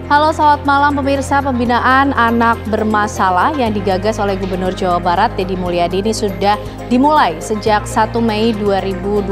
Halo, selamat malam pemirsa. Pembinaan anak bermasalah yang digagas oleh Gubernur Jawa Barat Deddy Mulyadi ini sudah dimulai sejak 1 Mei 2025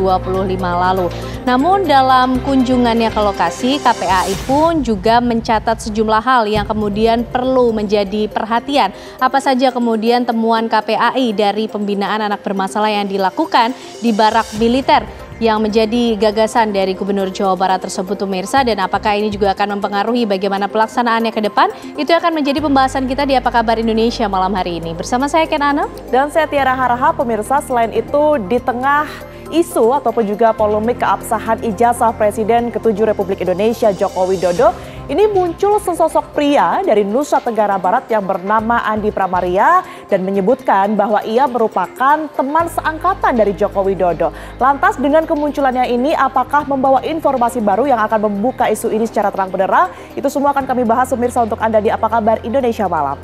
lalu. Namun dalam kunjungannya ke lokasi, KPAI pun juga mencatat sejumlah hal yang kemudian perlu menjadi perhatian. Apa saja kemudian temuan KPAI dari pembinaan anak bermasalah yang dilakukan di barak militer yang menjadi gagasan dari Gubernur Jawa Barat tersebut, pemirsa, dan apakah ini juga akan mempengaruhi bagaimana pelaksanaannya ke depan? Itu akan menjadi pembahasan kita di Apa Kabar Indonesia malam hari ini. Bersama saya Ken Ana. Dan saya Tiara Haraha, pemirsa. Selain itu, di tengah isu ataupun juga polemik keabsahan ijazah Presiden ke-7 Republik Indonesia Joko Widodo, ini muncul sesosok pria dari Nusa Tenggara Barat yang bernama Andi Pramaria dan menyebutkan bahwa ia merupakan teman seangkatan dari Joko Widodo. Lantas dengan kemunculannya ini, apakah membawa informasi baru yang akan membuka isu ini secara terang benderang? Itu semua akan kami bahas pemirsa untuk Anda di Apa Kabar Indonesia Malam.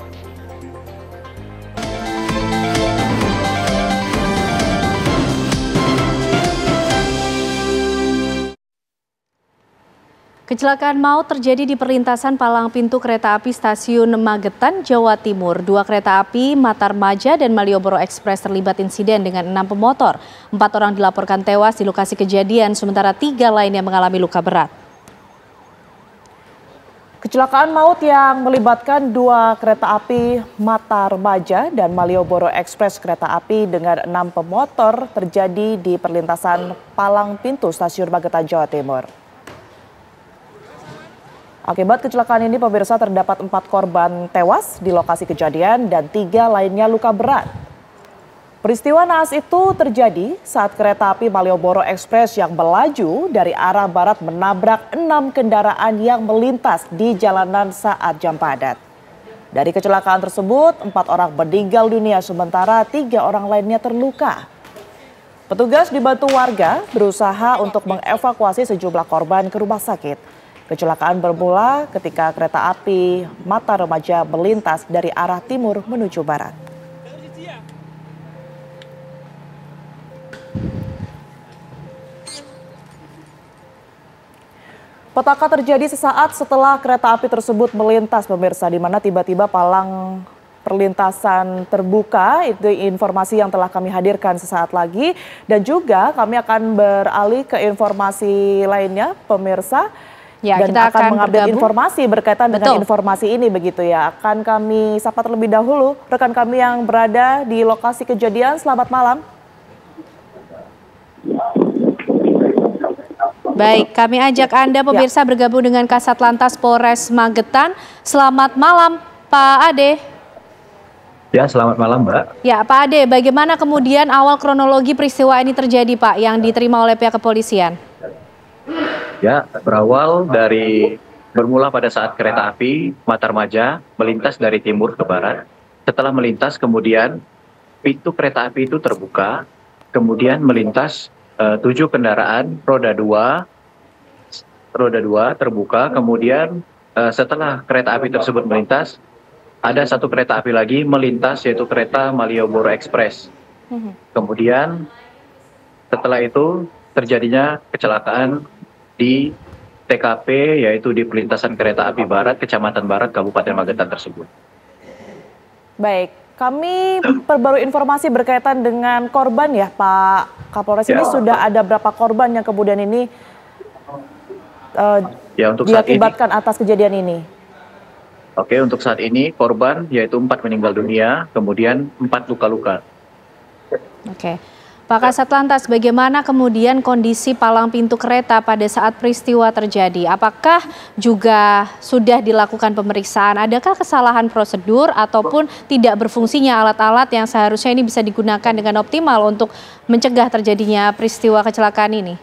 Kecelakaan maut terjadi di perlintasan palang pintu kereta api stasiun Magetan, Jawa Timur. 2 kereta api Matarmaja dan Malioboro Express terlibat insiden dengan 6 pemotor. 4 orang dilaporkan tewas di lokasi kejadian, sementara 3 lainnya mengalami luka berat. Kecelakaan maut yang melibatkan 2 kereta api Matarmaja dan Malioboro Express kereta api dengan 6 pemotor terjadi di perlintasan palang pintu stasiun Magetan, Jawa Timur. Akibat kecelakaan ini, pemirsa, terdapat 4 korban tewas di lokasi kejadian dan 3 lainnya luka berat. Peristiwa naas itu terjadi saat kereta api Malioboro Express yang melaju dari arah barat menabrak 6 kendaraan yang melintas di jalanan saat jam padat. Dari kecelakaan tersebut, 4 orang meninggal dunia sementara 3 orang lainnya terluka. Petugas dibantu warga berusaha untuk mengevakuasi sejumlah korban ke rumah sakit. Kecelakaan bermula ketika kereta api Matarmaja melintas dari arah timur menuju barat. Petaka terjadi sesaat setelah kereta api tersebut melintas, pemirsa, di mana tiba-tiba palang perlintasan terbuka. Itu informasi yang telah kami hadirkan sesaat lagi. Dan juga kami akan beralih ke informasi lainnya, pemirsa. Ya, dan kita akan mengambil bergabung. informasi berkaitan dengan informasi ini, begitu ya. Akan kami sapa terlebih dahulu rekan kami yang berada di lokasi kejadian. Selamat malam. Baik, kami ajak Anda pemirsa bergabung dengan Kasat Lantas Polres Magetan. Selamat malam, Pak Ade. Ya, selamat malam, Mbak. Ya, Pak Ade, bagaimana kemudian awal kronologi peristiwa ini terjadi, Pak, yang diterima oleh pihak kepolisian? Ya, berawal dari bermula pada saat kereta api Matarmaja melintas dari timur ke barat. Setelah melintas, kemudian pintu kereta api itu terbuka, kemudian melintas 7 kendaraan roda 2 terbuka. Kemudian setelah kereta api tersebut melintas, ada 1 kereta api lagi melintas, yaitu kereta Malioboro Express. Kemudian setelah itu terjadinya kecelakaan di TKP, yaitu di perlintasan kereta api Barat, Kecamatan Barat, Kabupaten Magetan tersebut. Baik, kami perbarui informasi berkaitan dengan korban ya, Pak Kapolres. Ini sudah ada berapa korban yang kemudian ini untuk diakibatkan atas kejadian ini? Oke, untuk saat ini korban yaitu 4 meninggal dunia, kemudian 4 luka-luka. Oke. Pak Kasat Lantas, bagaimana kemudian kondisi palang pintu kereta pada saat peristiwa terjadi? Apakah juga sudah dilakukan pemeriksaan? Adakah kesalahan prosedur ataupun tidak berfungsinya alat-alat yang seharusnya ini bisa digunakan dengan optimal untuk mencegah terjadinya peristiwa kecelakaan ini?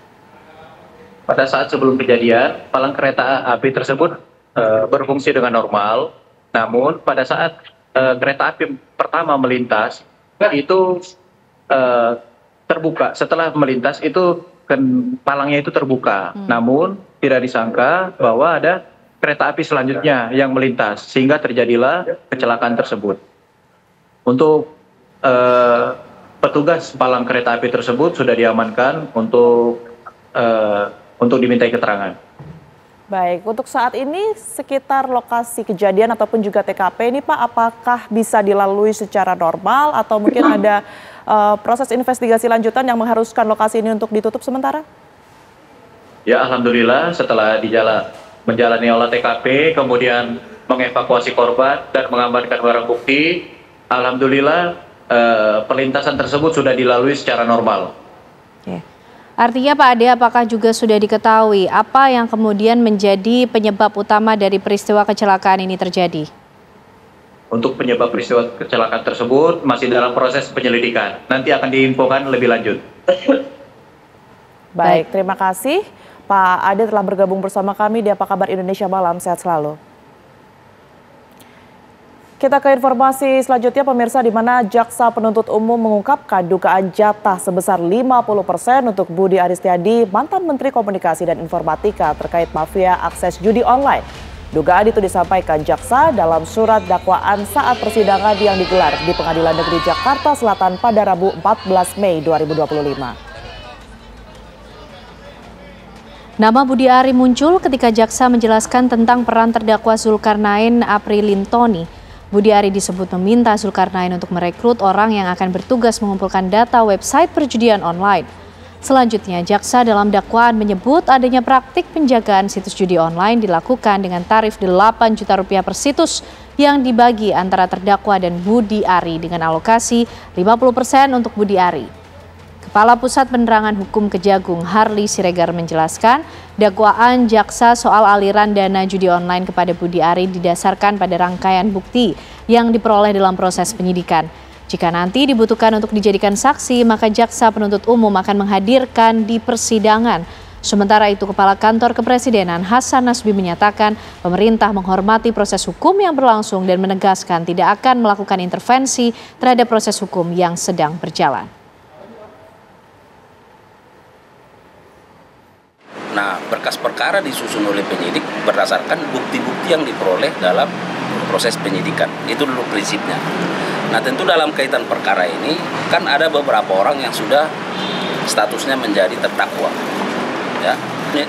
Pada saat sebelum kejadian, palang kereta api tersebut berfungsi dengan normal. Namun pada saat kereta api pertama melintas, itu terbuka. Setelah melintas itu palangnya itu terbuka. Namun tidak disangka bahwa ada kereta api selanjutnya yang melintas sehingga terjadilah kecelakaan tersebut. Untuk petugas palang kereta api tersebut sudah diamankan untuk dimintai keterangan. Baik, untuk saat ini sekitar lokasi kejadian ataupun juga TKP ini Pak, apakah bisa dilalui secara normal atau mungkin ada proses investigasi lanjutan yang mengharuskan lokasi ini untuk ditutup sementara? Ya, alhamdulillah setelah menjalani olah TKP, kemudian mengevakuasi korban dan mengamankan barang bukti, alhamdulillah perlintasan tersebut sudah dilalui secara normal. Oke. Artinya Pak Ade, apakah juga sudah diketahui apa yang kemudian menjadi penyebab utama dari peristiwa kecelakaan ini terjadi? Untuk penyebab peristiwa kecelakaan tersebut masih dalam proses penyelidikan. Nanti akan diinfokan lebih lanjut. Baik, terima kasih. Pak Ade telah bergabung bersama kami di Apa Kabar Indonesia Malam. Sehat selalu. Kita ke informasi selanjutnya pemirsa, di mana Jaksa Penuntut Umum mengungkapkan dugaan jatah sebesar 50% untuk Budi Aristiadi, mantan Menteri Komunikasi dan Informatika terkait mafia akses judi online. Dugaan itu disampaikan jaksa dalam surat dakwaan saat persidangan yang digelar di Pengadilan Negeri Jakarta Selatan pada Rabu 14 Mei 2025. Nama Budi Ari muncul ketika jaksa menjelaskan tentang peran terdakwa Zulkarnain Aprilintoni. Budi Ari disebut meminta Zulkarnain untuk merekrut orang yang akan bertugas mengumpulkan data website perjudian online. Selanjutnya, jaksa dalam dakwaan menyebut adanya praktik penjagaan situs judi online dilakukan dengan tarif 8 juta rupiah per situs yang dibagi antara terdakwa dan Budi Ari dengan alokasi 50% untuk Budi Ari. Kepala Pusat Penerangan Hukum Kejagung Harli Siregar menjelaskan, dakwaan jaksa soal aliran dana judi online kepada Budi Ari didasarkan pada rangkaian bukti yang diperoleh dalam proses penyidikan. Jika nanti dibutuhkan untuk dijadikan saksi, maka jaksa penuntut umum akan menghadirkan di persidangan. Sementara itu, Kepala Kantor Kepresidenan Hasan Nasbi menyatakan pemerintah menghormati proses hukum yang berlangsung dan menegaskan tidak akan melakukan intervensi terhadap proses hukum yang sedang berjalan. Nah, berkas perkara disusun oleh penyidik berdasarkan bukti-bukti yang diperoleh dalam proses penyidikan. Itu dulu prinsipnya. Nah, tentu dalam kaitan perkara ini kan ada beberapa orang yang sudah statusnya menjadi terdakwa.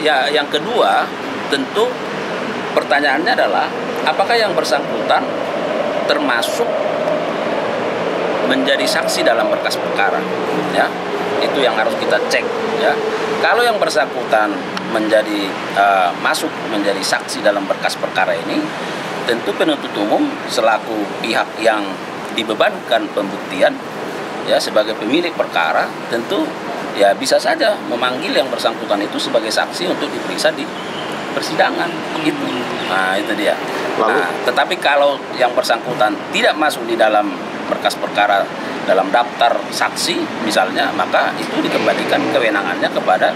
Ya, yang kedua, tentu pertanyaannya adalah apakah yang bersangkutan termasuk menjadi saksi dalam berkas perkara, ya. Itu yang harus kita cek, ya. Kalau yang bersangkutan masuk menjadi saksi dalam berkas perkara ini, tentu penuntut umum selaku pihak yang dibebankan pembuktian, ya, sebagai pemilik perkara, tentu ya bisa saja memanggil yang bersangkutan itu sebagai saksi untuk diperiksa di persidangan, begitu. Nah, itu dia. Nah, tetapi kalau yang bersangkutan tidak masuk di dalam berkas perkara dalam daftar saksi misalnya, maka itu dikembalikan kewenangannya kepada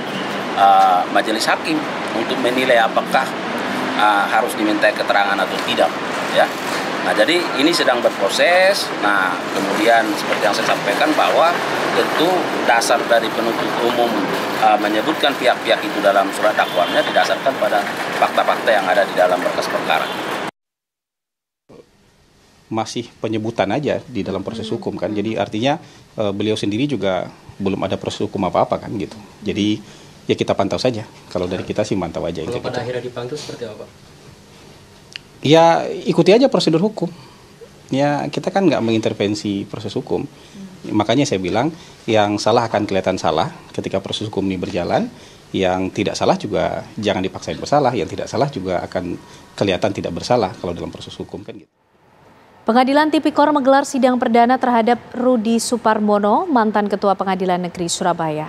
majelis hakim untuk menilai apakah harus dimintai keterangan atau tidak, ya. Nah, jadi ini sedang berproses. Nah, kemudian seperti yang saya sampaikan bahwa tentu dasar dari penuntut umum menyebutkan pihak-pihak itu dalam surat dakwaannya didasarkan pada fakta-fakta yang ada di dalam berkas perkara. Masih penyebutan aja di dalam proses hukum kan, jadi artinya beliau sendiri juga belum ada proses hukum apa-apa kan gitu. Jadi ya kita pantau saja, kalau dari kita sih mantau aja. Kalau pada akhirnya dipanggil seperti apa, Pak? Ya ikuti aja prosedur hukum. Ya kita kan nggak mengintervensi proses hukum. Makanya saya bilang yang salah akan kelihatan salah ketika proses hukum ini berjalan. Yang tidak salah juga jangan dipaksain bersalah. Yang tidak salah juga akan kelihatan tidak bersalah kalau dalam proses hukum kan gitu. Pengadilan Tipikor menggelar sidang perdana terhadap Rudi Suparmono, mantan Ketua Pengadilan Negeri Surabaya.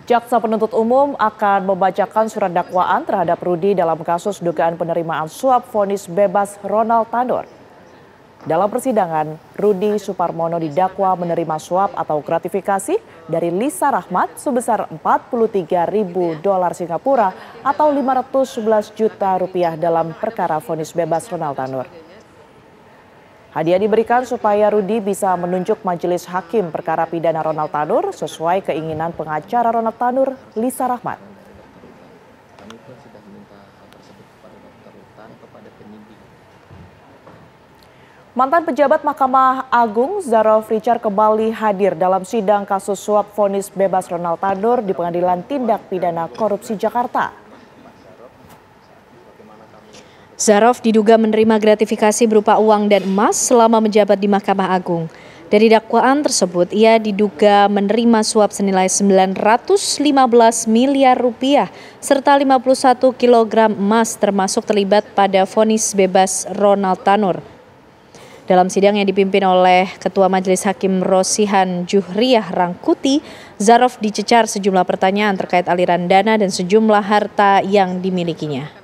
Jaksa penuntut umum akan membacakan surat dakwaan terhadap Rudi dalam kasus dugaan penerimaan suap vonis bebas Ronald Tanur. Dalam persidangan, Rudi Suparmono didakwa menerima suap atau gratifikasi dari Lisa Rahmat sebesar $43.000 Singapura atau 511 juta rupiah dalam perkara vonis bebas Ronald Tanur. Hadiah diberikan supaya Rudi bisa menunjuk majelis hakim perkara pidana Ronald Tanur sesuai keinginan pengacara Ronald Tanur, Lisa Rahmat. Mantan pejabat Mahkamah Agung Zarof Richard kembali hadir dalam sidang kasus suap vonis bebas Ronald Tanur di Pengadilan Tindak Pidana Korupsi Jakarta. Zarov diduga menerima gratifikasi berupa uang dan emas selama menjabat di Mahkamah Agung. Dari dakwaan tersebut, ia diduga menerima suap senilai 915 miliar rupiah serta 51 kilogram emas termasuk terlibat pada vonis bebas Ronald Tanur. Dalam sidang yang dipimpin oleh Ketua Majelis Hakim Rosihan Juhriah Rangkuti, Zarov dicecar sejumlah pertanyaan terkait aliran dana dan sejumlah harta yang dimilikinya.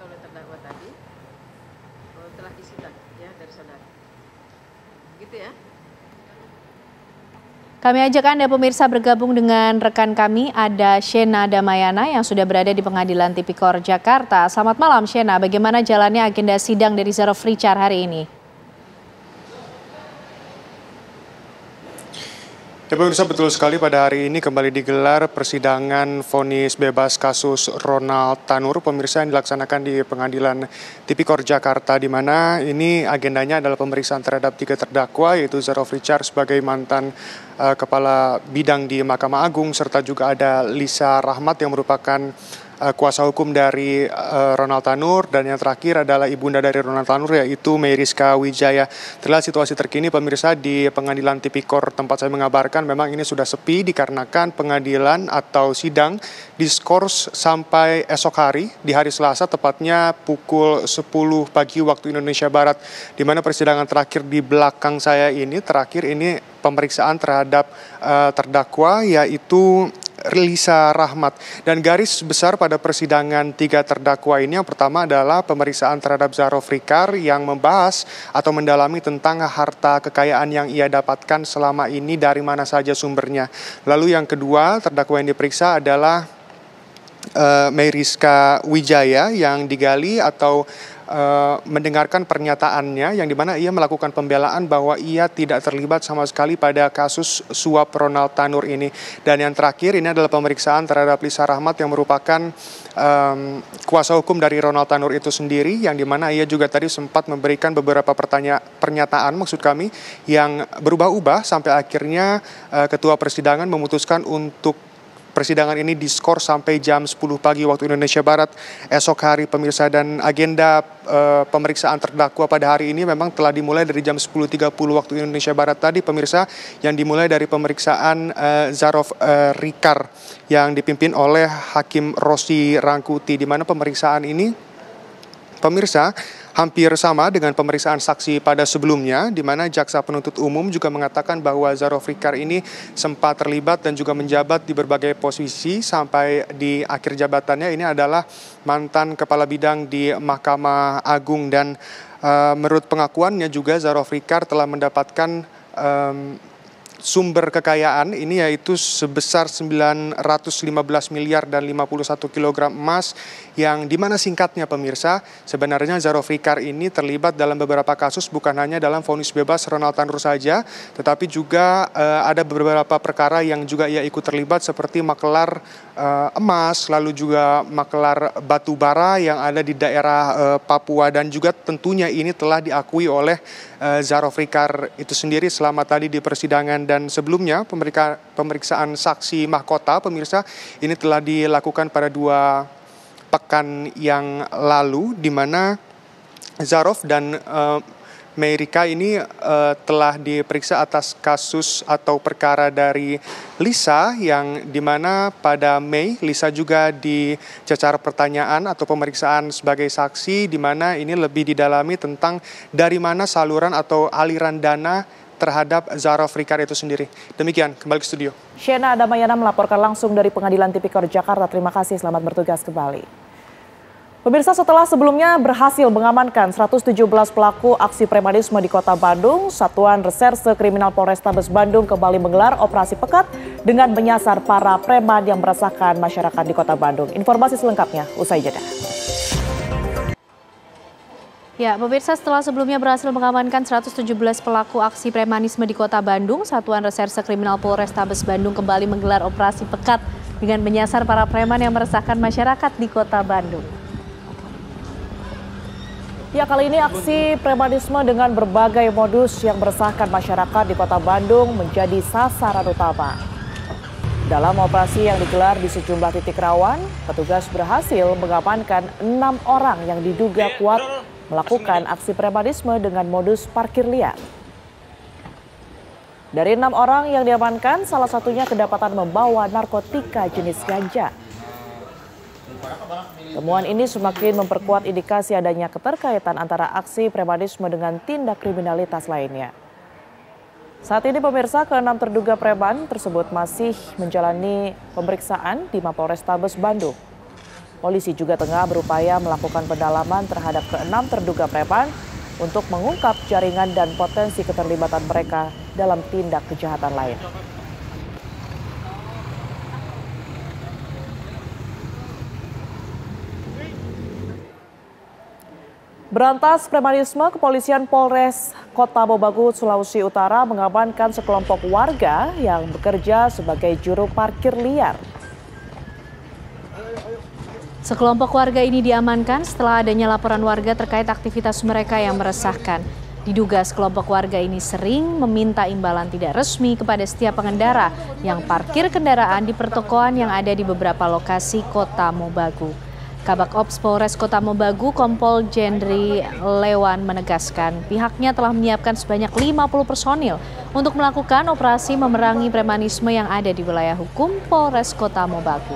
Kami ajak Anda pemirsa bergabung dengan rekan kami, ada Shena Damayana yang sudah berada di Pengadilan Tipikor Jakarta. Selamat malam Shena, bagaimana jalannya agenda sidang dari Zarov Richard hari ini? Ya pemirsa, betul sekali pada hari ini kembali digelar persidangan vonis bebas kasus Ronald Tanur pemirsa yang dilaksanakan di Pengadilan Tipikor Jakarta, di mana ini agendanya adalah pemeriksaan terhadap 3 terdakwa yaitu Zarov Richard sebagai mantan kepala bidang di Mahkamah Agung serta juga ada Lisa Rahmat yang merupakan kuasa hukum dari Ronald Tanur, dan yang terakhir adalah ibunda dari Ronald Tanur yaitu Meriska Wijaya. Terlihat situasi terkini pemirsa di Pengadilan Tipikor tempat saya mengabarkan memang ini sudah sepi dikarenakan pengadilan atau sidang diskors sampai esok hari di hari Selasa tepatnya pukul 10 pagi waktu Indonesia Barat, di mana persidangan terakhir di belakang saya ini pemeriksaan terhadap terdakwa yaitu Lisa Rahmat. Dan garis besar pada persidangan 3 terdakwa ini yang pertama adalah pemeriksaan terhadap Zarov Richard yang membahas atau mendalami tentang harta kekayaan yang ia dapatkan selama ini dari mana saja sumbernya. Lalu yang kedua terdakwa yang diperiksa adalah Meriska Wijaya yang digali atau mendengarkan pernyataannya yang dimana ia melakukan pembelaan bahwa ia tidak terlibat sama sekali pada kasus suap Ronald Tanur ini. Dan yang terakhir ini adalah pemeriksaan terhadap Lisa Rahmat yang merupakan kuasa hukum dari Ronald Tanur itu sendiri, yang dimana ia juga tadi sempat memberikan beberapa pernyataan maksud kami yang berubah-ubah sampai akhirnya ketua persidangan memutuskan untuk persidangan ini diskors sampai jam 10 pagi waktu Indonesia Barat esok hari pemirsa. Dan agenda pemeriksaan terdakwa pada hari ini memang telah dimulai dari jam 10.30 waktu Indonesia Barat tadi pemirsa, yang dimulai dari pemeriksaan Zarov Richard yang dipimpin oleh Hakim Rosi Rangkuti, di mana pemeriksaan ini pemirsa hampir sama dengan pemeriksaan saksi pada sebelumnya, di mana jaksa penuntut umum juga mengatakan bahwa Zarov Richard ini sempat terlibat dan juga menjabat di berbagai posisi sampai di akhir jabatannya ini adalah mantan kepala bidang di Mahkamah Agung. Dan menurut pengakuannya juga Zarov Richard telah mendapatkan sumber kekayaan ini yaitu sebesar 915 miliar dan 51 kilogram emas, yang dimana singkatnya pemirsa sebenarnya Zarov Richard ini terlibat dalam beberapa kasus, bukan hanya dalam vonis bebas Ronald Tanur saja, tetapi juga ada beberapa perkara yang juga ia ikut terlibat seperti makelar emas, lalu juga makelar batu bara yang ada di daerah Papua, dan juga tentunya ini telah diakui oleh Zarov Richard itu sendiri selama tadi di persidangan. Dan sebelumnya pemeriksaan saksi mahkota pemirsa ini telah dilakukan pada 2 pekan yang lalu, di mana Zarov dan Meriska ini telah diperiksa atas kasus atau perkara dari Lisa, yang dimana pada Mei Lisa juga dicecar pertanyaan atau pemeriksaan sebagai saksi, di mana ini lebih didalami tentang dari mana saluran atau aliran dana terhadap Zarov Richard itu sendiri. Demikian, kembali ke studio. Shena Damayana melaporkan langsung dari Pengadilan Tipikor Jakarta. Terima kasih, selamat bertugas kembali. Pemirsa, setelah sebelumnya berhasil mengamankan 117 pelaku aksi premanisme di Kota Bandung, Satuan Reserse Kriminal Polrestabes Bandung kembali menggelar operasi pekat dengan menyasar para preman yang meresahkan masyarakat di Kota Bandung. Informasi selengkapnya usai jeda. Ya, pemirsa, setelah sebelumnya berhasil mengamankan 117 pelaku aksi premanisme di Kota Bandung, Satuan Reserse Kriminal Polrestabes Bandung kembali menggelar operasi pekat dengan menyasar para preman yang meresahkan masyarakat di Kota Bandung. Ya, kali ini aksi premanisme dengan berbagai modus yang meresahkan masyarakat di Kota Bandung menjadi sasaran utama. Dalam operasi yang digelar di sejumlah titik rawan, petugas berhasil mengamankan 6 orang yang diduga kuat melakukan aksi premanisme dengan modus parkir liar. Dari 6 orang yang diamankan, salah satunya kedapatan membawa narkotika jenis ganja. Temuan ini semakin memperkuat indikasi adanya keterkaitan antara aksi premanisme dengan tindak kriminalitas lainnya. Saat ini pemirsa, ke-6 terduga preman tersebut masih menjalani pemeriksaan di Mapolrestabes Bandung. Polisi juga tengah berupaya melakukan pendalaman terhadap ke-6 terduga preman untuk mengungkap jaringan dan potensi keterlibatan mereka dalam tindak kejahatan lain. Berantas premanisme, Kepolisian Polres Kota Mobagu, Sulawesi Utara mengamankan sekelompok warga yang bekerja sebagai juru parkir liar. Sekelompok warga ini diamankan setelah adanya laporan warga terkait aktivitas mereka yang meresahkan. Diduga sekelompok warga ini sering meminta imbalan tidak resmi kepada setiap pengendara yang parkir kendaraan di pertokoan yang ada di beberapa lokasi Kota Mobagu. Kabak Ops Polres Kota Mobagu, Kompol Jendri Lewan menegaskan pihaknya telah menyiapkan sebanyak 50 personil untuk melakukan operasi memerangi premanisme yang ada di wilayah hukum Polres Kota Mobagu.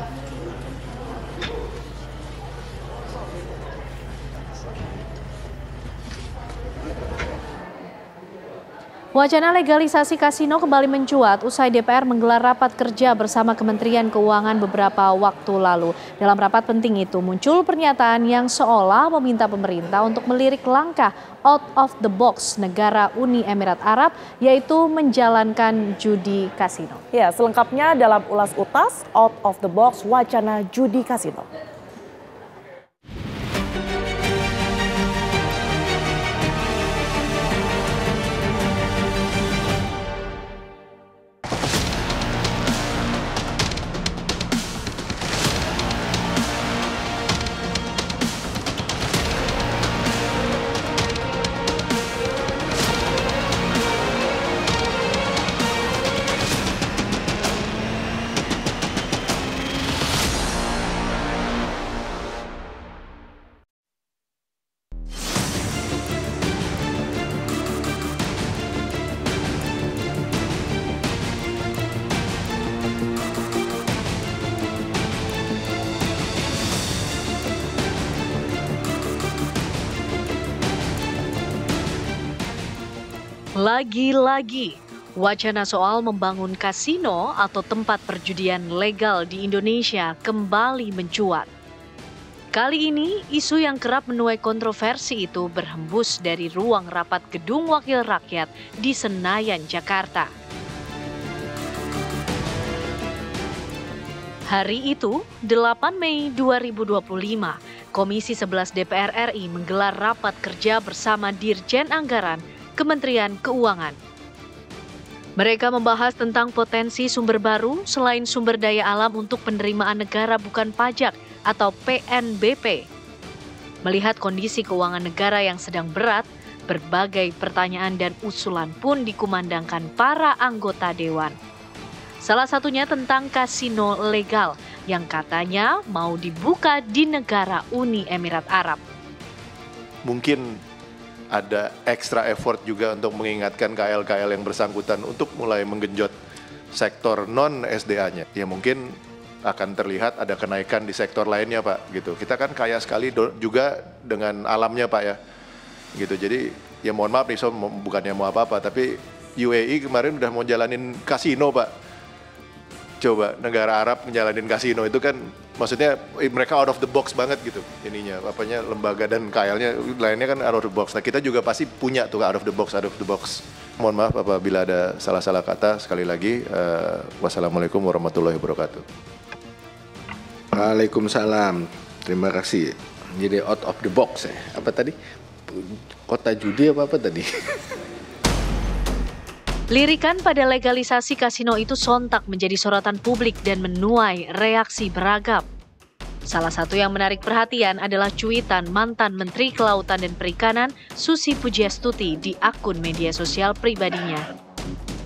Wacana legalisasi kasino kembali mencuat usai DPR menggelar rapat kerja bersama Kementerian Keuangan beberapa waktu lalu. Dalam rapat penting itu muncul pernyataan yang seolah meminta pemerintah untuk melirik langkah out of the box negara Uni Emirat Arab, yaitu menjalankan judi kasino. Ya, selengkapnya dalam ulas UTAS out of the box wacana judi kasino. Lagi-lagi, wacana soal membangun kasino atau tempat perjudian legal di Indonesia kembali mencuat. Kali ini, isu yang kerap menuai kontroversi itu berhembus dari ruang rapat Gedung Wakil Rakyat di Senayan, Jakarta. Hari itu, 8 Mei 2025, Komisi 11 DPR RI menggelar rapat kerja bersama Dirjen Anggaran Kementerian Keuangan. Mereka membahas tentang potensi sumber baru selain sumber daya alam untuk penerimaan negara bukan pajak atau PNBP. Melihat kondisi keuangan negara yang sedang berat, berbagai pertanyaan dan usulan pun dikumandangkan para anggota dewan. Salah satunya tentang kasino legal yang katanya mau dibuka di negara Uni Emirat Arab. Mungkin ada extra effort juga untuk mengingatkan KL-KL yang bersangkutan untuk mulai menggenjot sektor non-SDA-nya. Ya mungkin akan terlihat ada kenaikan di sektor lainnya, Pak. Gitu. Kita kan kaya sekali juga dengan alamnya, Pak ya. Gitu. Jadi ya mohon maaf nih, bukannya mau apa-apa, tapi UAE kemarin udah mau jalanin kasino, Pak. Coba negara Arab menjalanin kasino itu kan maksudnya mereka out of the box banget gitu ininya, apanya lembaga dan KL-nya lainnya kan out of the box. Nah kita juga pasti punya tuh out of the box. Mohon maaf apabila ada salah-salah kata. Sekali lagi wassalamualaikum warahmatullahi wabarakatuh. Waalaikumsalam. Terima kasih. Jadi out of the box ya. Apa tadi? Kota judi apa tadi? Lirikan pada legalisasi kasino itu sontak menjadi sorotan publik dan menuai reaksi beragam. Salah satu yang menarik perhatian adalah cuitan mantan Menteri Kelautan dan Perikanan Susi Pujiastuti di akun media sosial pribadinya.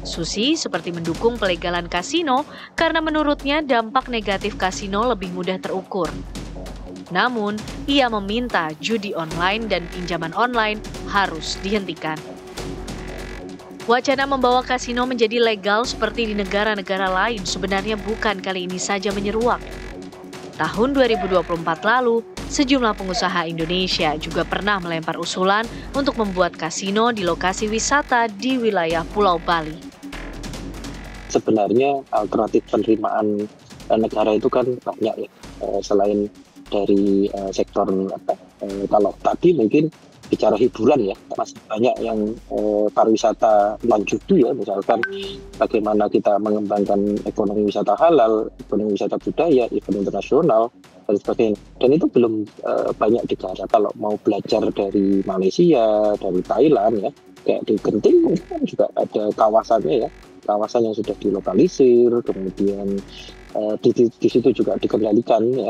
Susi seperti mendukung pelegalan kasino karena menurutnya dampak negatif kasino lebih mudah terukur. Namun, ia meminta judi online dan pinjaman online harus dihentikan. Wacana membawa kasino menjadi legal seperti di negara-negara lain sebenarnya bukan kali ini saja menyeruak. Tahun 2024 lalu, sejumlah pengusaha Indonesia juga pernah melempar usulan untuk membuat kasino di lokasi wisata di wilayah Pulau Bali. Sebenarnya alternatif penerimaan negara itu kan banyak ya, selain dari sektor kalau tadi mungkin bicara hiburan ya, masih banyak yang pariwisata non-judi ya, misalkan bagaimana kita mengembangkan ekonomi wisata halal, ekonomi wisata budaya, event internasional, dan sebagainya. Dan itu belum banyak digarap. Kalau mau belajar dari Malaysia, dari Thailand ya, kayak di Genting kan juga ada kawasannya ya, kawasan yang sudah dilokalisir, kemudian di situ juga dikendalikan ya,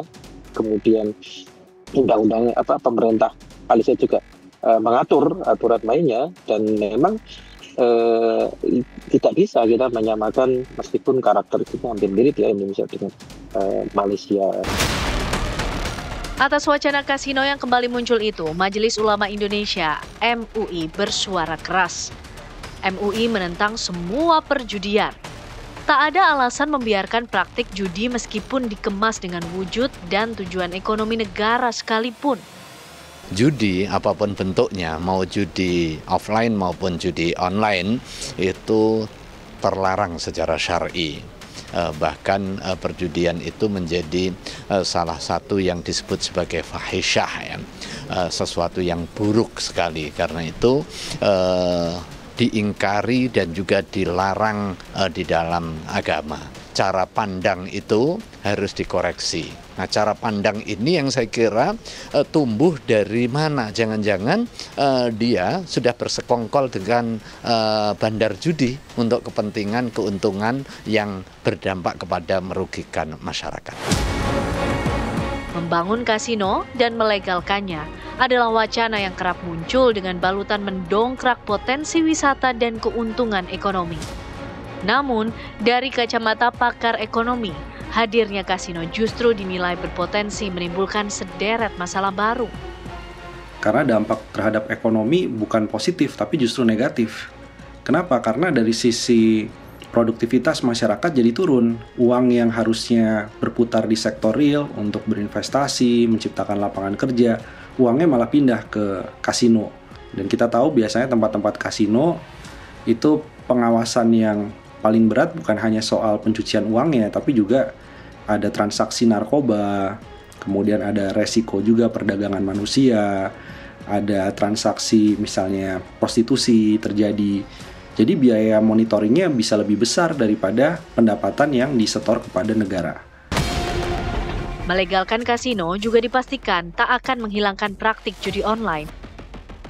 kemudian undang-undang pemerintah Malaysia juga mengatur aturan mainnya, dan memang tidak bisa kita menyamakan meskipun karakter kita hampir mirip ya Indonesia dengan Malaysia. Atas wacana kasino yang kembali muncul itu, Majelis Ulama Indonesia (MUI) bersuara keras. MUI menentang semua perjudian. Tak ada alasan membiarkan praktik judi meskipun dikemas dengan wujud dan tujuan ekonomi negara sekalipun. Judi apapun bentuknya, mau judi offline maupun judi online, itu terlarang secara syar'i. Bahkan perjudian itu menjadi salah satu yang disebut sebagai fahisyah ya, sesuatu yang buruk sekali. Karena itu diingkari dan juga dilarang di dalam agama. Cara pandang itu harus dikoreksi. Nah, cara pandang ini yang saya kira tumbuh dari mana? Jangan-jangan dia sudah bersekongkol dengan bandar judi untuk kepentingan keuntungan yang berdampak kepada merugikan masyarakat. Membangun kasino dan melegalkannya adalah wacana yang kerap muncul dengan balutan mendongkrak potensi wisata dan keuntungan ekonomi. Namun, dari kacamata pakar ekonomi, hadirnya kasino justru dinilai berpotensi menimbulkan sederet masalah baru. Karena dampak terhadap ekonomi bukan positif, tapi justru negatif. Kenapa? Karena dari sisi produktivitas masyarakat jadi turun. Uang yang harusnya berputar di sektor real untuk berinvestasi, menciptakan lapangan kerja, uangnya malah pindah ke kasino. Dan kita tahu biasanya tempat-tempat kasino itu pengawasan yang paling berat bukan hanya soal pencucian uangnya, tapi juga ada transaksi narkoba, kemudian ada resiko juga perdagangan manusia, ada transaksi misalnya prostitusi terjadi. Jadi biaya monitoringnya bisa lebih besar daripada pendapatan yang disetor kepada negara. Melegalkan kasino juga dipastikan tak akan menghilangkan praktik judi online.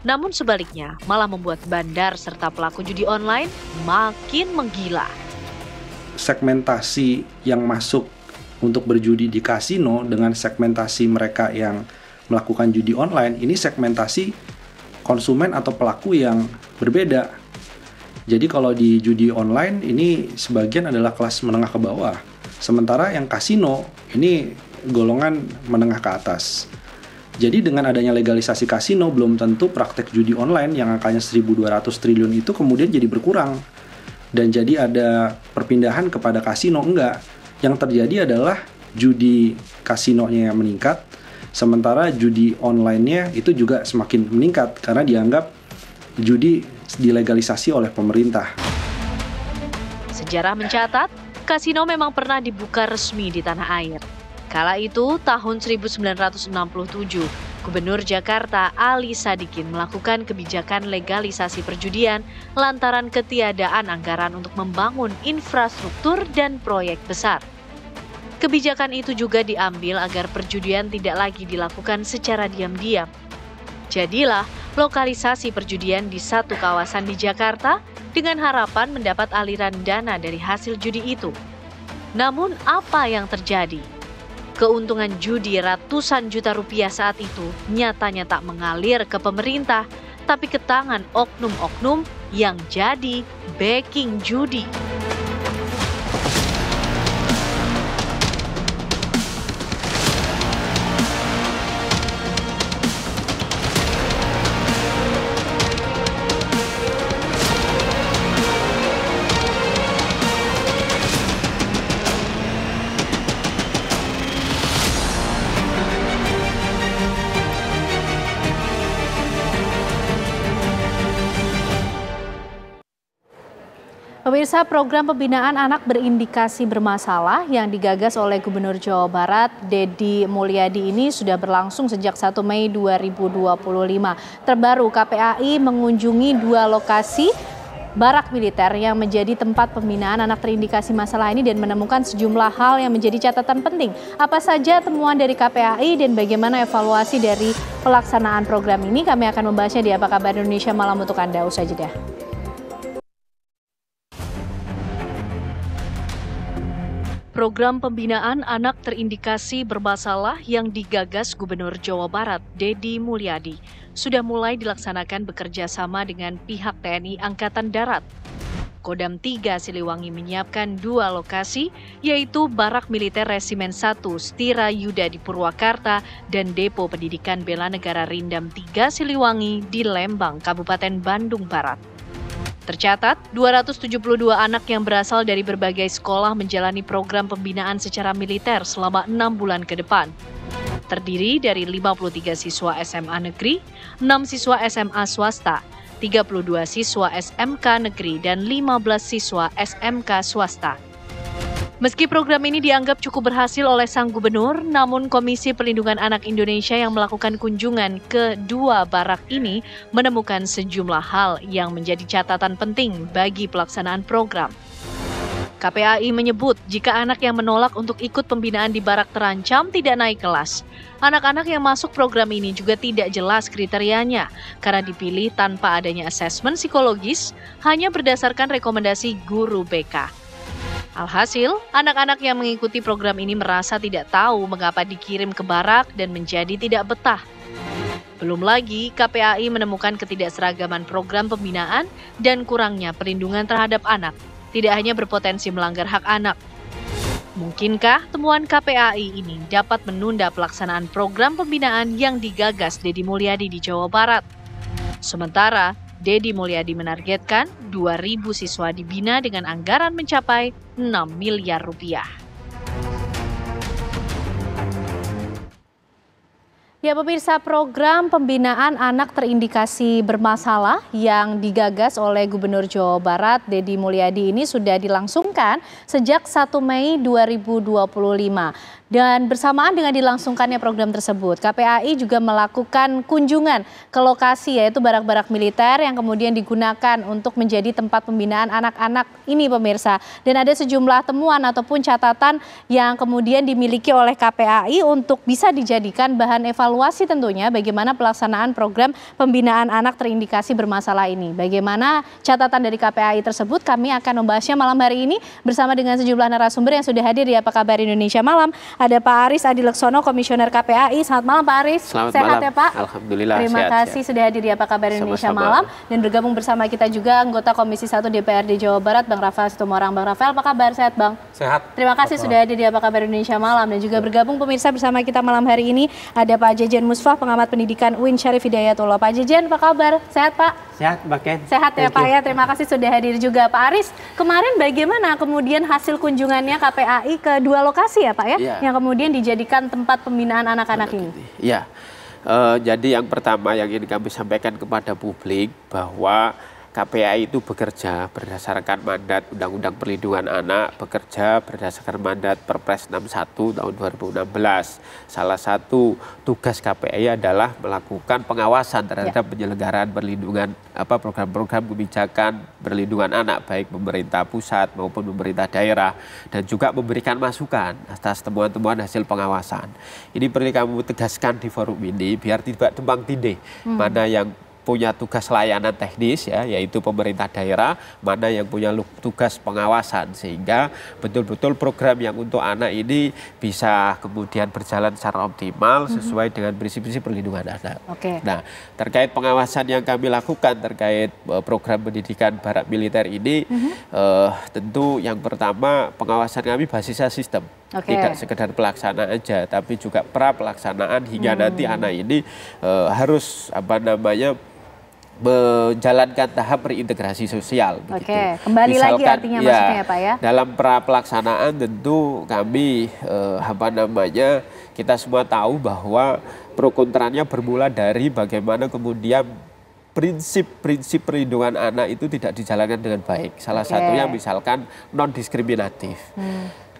Namun sebaliknya, malah membuat bandar serta pelaku judi online makin menggila. Segmentasi yang masuk untuk berjudi di kasino dengan segmentasi mereka yang melakukan judi online, ini segmentasi konsumen atau pelaku yang berbeda. Jadi kalau di judi online ini sebagian adalah kelas menengah ke bawah. Sementara yang kasino ini golongan menengah ke atas. Jadi dengan adanya legalisasi kasino, belum tentu praktek judi online yang angkanya 1.200 triliun itu kemudian jadi berkurang. Dan jadi ada perpindahan kepada kasino, enggak. Yang terjadi adalah judi kasinonya yang meningkat, sementara judi online-nya itu juga semakin meningkat karena dianggap judi dilegalisasi oleh pemerintah. Sejarah mencatat, kasino memang pernah dibuka resmi di tanah air. Kala itu, tahun 1967, Gubernur Jakarta Ali Sadikin melakukan kebijakan legalisasi perjudian lantaran ketiadaan anggaran untuk membangun infrastruktur dan proyek besar. Kebijakan itu juga diambil agar perjudian tidak lagi dilakukan secara diam-diam. Jadilah lokalisasi perjudian di satu kawasan di Jakarta dengan harapan mendapat aliran dana dari hasil judi itu. Namun apa yang terjadi? Keuntungan judi ratusan juta rupiah saat itu nyatanya tak mengalir ke pemerintah, tapi ke tangan oknum-oknum yang jadi backing judi. Pemirsa, program pembinaan anak berindikasi bermasalah yang digagas oleh Gubernur Jawa Barat, Deddy Mulyadi ini sudah berlangsung sejak 1 Mei 2025. Terbaru, KPAI mengunjungi 2 lokasi barak militer yang menjadi tempat pembinaan anak terindikasi masalah ini dan menemukan sejumlah hal yang menjadi catatan penting. Apa saja temuan dari KPAI dan bagaimana evaluasi dari pelaksanaan program ini? Kami akan membahasnya di Apa Kabar Indonesia Malam untuk Anda. Usai jeda. Program pembinaan anak terindikasi bermasalah yang digagas Gubernur Jawa Barat, Deddy Mulyadi, sudah mulai dilaksanakan bekerja sama dengan pihak TNI Angkatan Darat. Kodam 3 Siliwangi menyiapkan 2 lokasi, yaitu Barak Militer Resimen 1 Stira Yuda di Purwakarta dan Depo Pendidikan Bela Negara Rindam 3 Siliwangi di Lembang, Kabupaten Bandung Barat. Tercatat, 272 anak yang berasal dari berbagai sekolah menjalani program pembinaan secara militer selama 6 bulan ke depan. Terdiri dari 53 siswa SMA negeri, 6 siswa SMA swasta, 32 siswa SMK negeri, dan 15 siswa SMK swasta. Meski program ini dianggap cukup berhasil oleh sang gubernur, namun Komisi Perlindungan Anak Indonesia yang melakukan kunjungan ke 2 barak ini menemukan sejumlah hal yang menjadi catatan penting bagi pelaksanaan program. KPAI menyebut jika anak yang menolak untuk ikut pembinaan di barak terancam tidak naik kelas. Anak-anak yang masuk program ini juga tidak jelas kriterianya karena dipilih tanpa adanya asesmen psikologis, hanya berdasarkan rekomendasi guru BK. Alhasil, anak-anak yang mengikuti program ini merasa tidak tahu mengapa dikirim ke barak dan menjadi tidak betah. Belum lagi, KPAI menemukan ketidakseragaman program pembinaan dan kurangnya perlindungan terhadap anak, tidak hanya berpotensi melanggar hak anak. Mungkinkah temuan KPAI ini dapat menunda pelaksanaan program pembinaan yang digagas Deddy Mulyadi di Jawa Barat? Sementara, Deddy Mulyadi menargetkan 2.000 siswa dibina dengan anggaran mencapai 6 miliar rupiah. Ya pemirsa, program pembinaan anak terindikasi bermasalah yang digagas oleh Gubernur Jawa Barat, Deddy Mulyadi ini sudah dilangsungkan sejak 1 Mei 2025. Dan bersamaan dengan dilangsungkannya program tersebut, KPAI juga melakukan kunjungan ke lokasi yaitu barak-barak militer yang kemudian digunakan untuk menjadi tempat pembinaan anak-anak ini pemirsa. Dan ada sejumlah temuan ataupun catatan yang kemudian dimiliki oleh KPAI untuk bisa dijadikan bahan evaluasi tentunya bagaimana pelaksanaan program pembinaan anak terindikasi bermasalah ini. Bagaimana catatan dari KPAI tersebut kami akan membahasnya malam hari ini bersama dengan sejumlah narasumber yang sudah hadir di Apa Kabar Indonesia Malam. Ada Pak Aris Adileksono, Komisioner KPAI. Selamat malam Pak Aris. Selamat sehat malam. Ya Pak? Alhamdulillah. Terima kasih sudah hadir di Apa Kabar Indonesia Malam. Dan bergabung bersama kita juga anggota Komisi 1 DPRD Jawa Barat, Bang Rafael Situmorang. Bang Rafael, apa kabar? Sehat Bang? Sehat. Terima kasih sudah hadir di Apa Kabar Indonesia Malam. Dan juga bergabung pemirsa bersama kita malam hari ini ada Pak Jejen Musfah, Pengamat Pendidikan UIN Syarif Hidayatullah. Pak Jejen, apa kabar? Sehat Pak? Sehat, Mbak Ken. Sehat ya Pak ya, terima kasih sudah hadir juga. Pak Aris, kemarin bagaimana kemudian hasil kunjungannya KPAI ke 2 lokasi ya Pak ya, yang kemudian dijadikan tempat pembinaan anak-anak ini? Ya, jadi yang pertama yang ingin kami sampaikan kepada publik bahwa KPAI itu bekerja berdasarkan mandat Undang-Undang Perlindungan Anak, bekerja berdasarkan mandat Perpres 61 tahun 2016. Salah satu tugas KPAI adalah melakukan pengawasan terhadap penyelenggaraan perlindungan program-program kebijakan perlindungan anak baik pemerintah pusat maupun pemerintah daerah dan juga memberikan masukan atas temuan-temuan hasil pengawasan. Ini perlu kami tegaskan di forum ini biar tidak tumpang tindih mana yang punya tugas layanan teknis ya, yaitu pemerintah daerah, mana yang punya tugas pengawasan, sehingga betul-betul program yang untuk anak ini bisa kemudian berjalan secara optimal sesuai dengan prinsip-prinsip perlindungan anak. Nah, terkait pengawasan yang kami lakukan terkait program pendidikan barak militer ini, tentu yang pertama pengawasan kami basisnya sistem. Tidak sekedar pelaksanaan aja, tapi juga pra pelaksanaan hingga nanti anak ini harus menjalankan tahap reintegrasi sosial. Kembali misalkan, lagi artinya maksudnya ya Pak ya. Dalam pra pelaksanaan tentu kami kita semua tahu bahwa pro kontranya bermula dari bagaimana kemudian prinsip-prinsip perlindungan anak itu tidak dijalankan dengan baik. Salah satunya misalkan non-diskriminatif.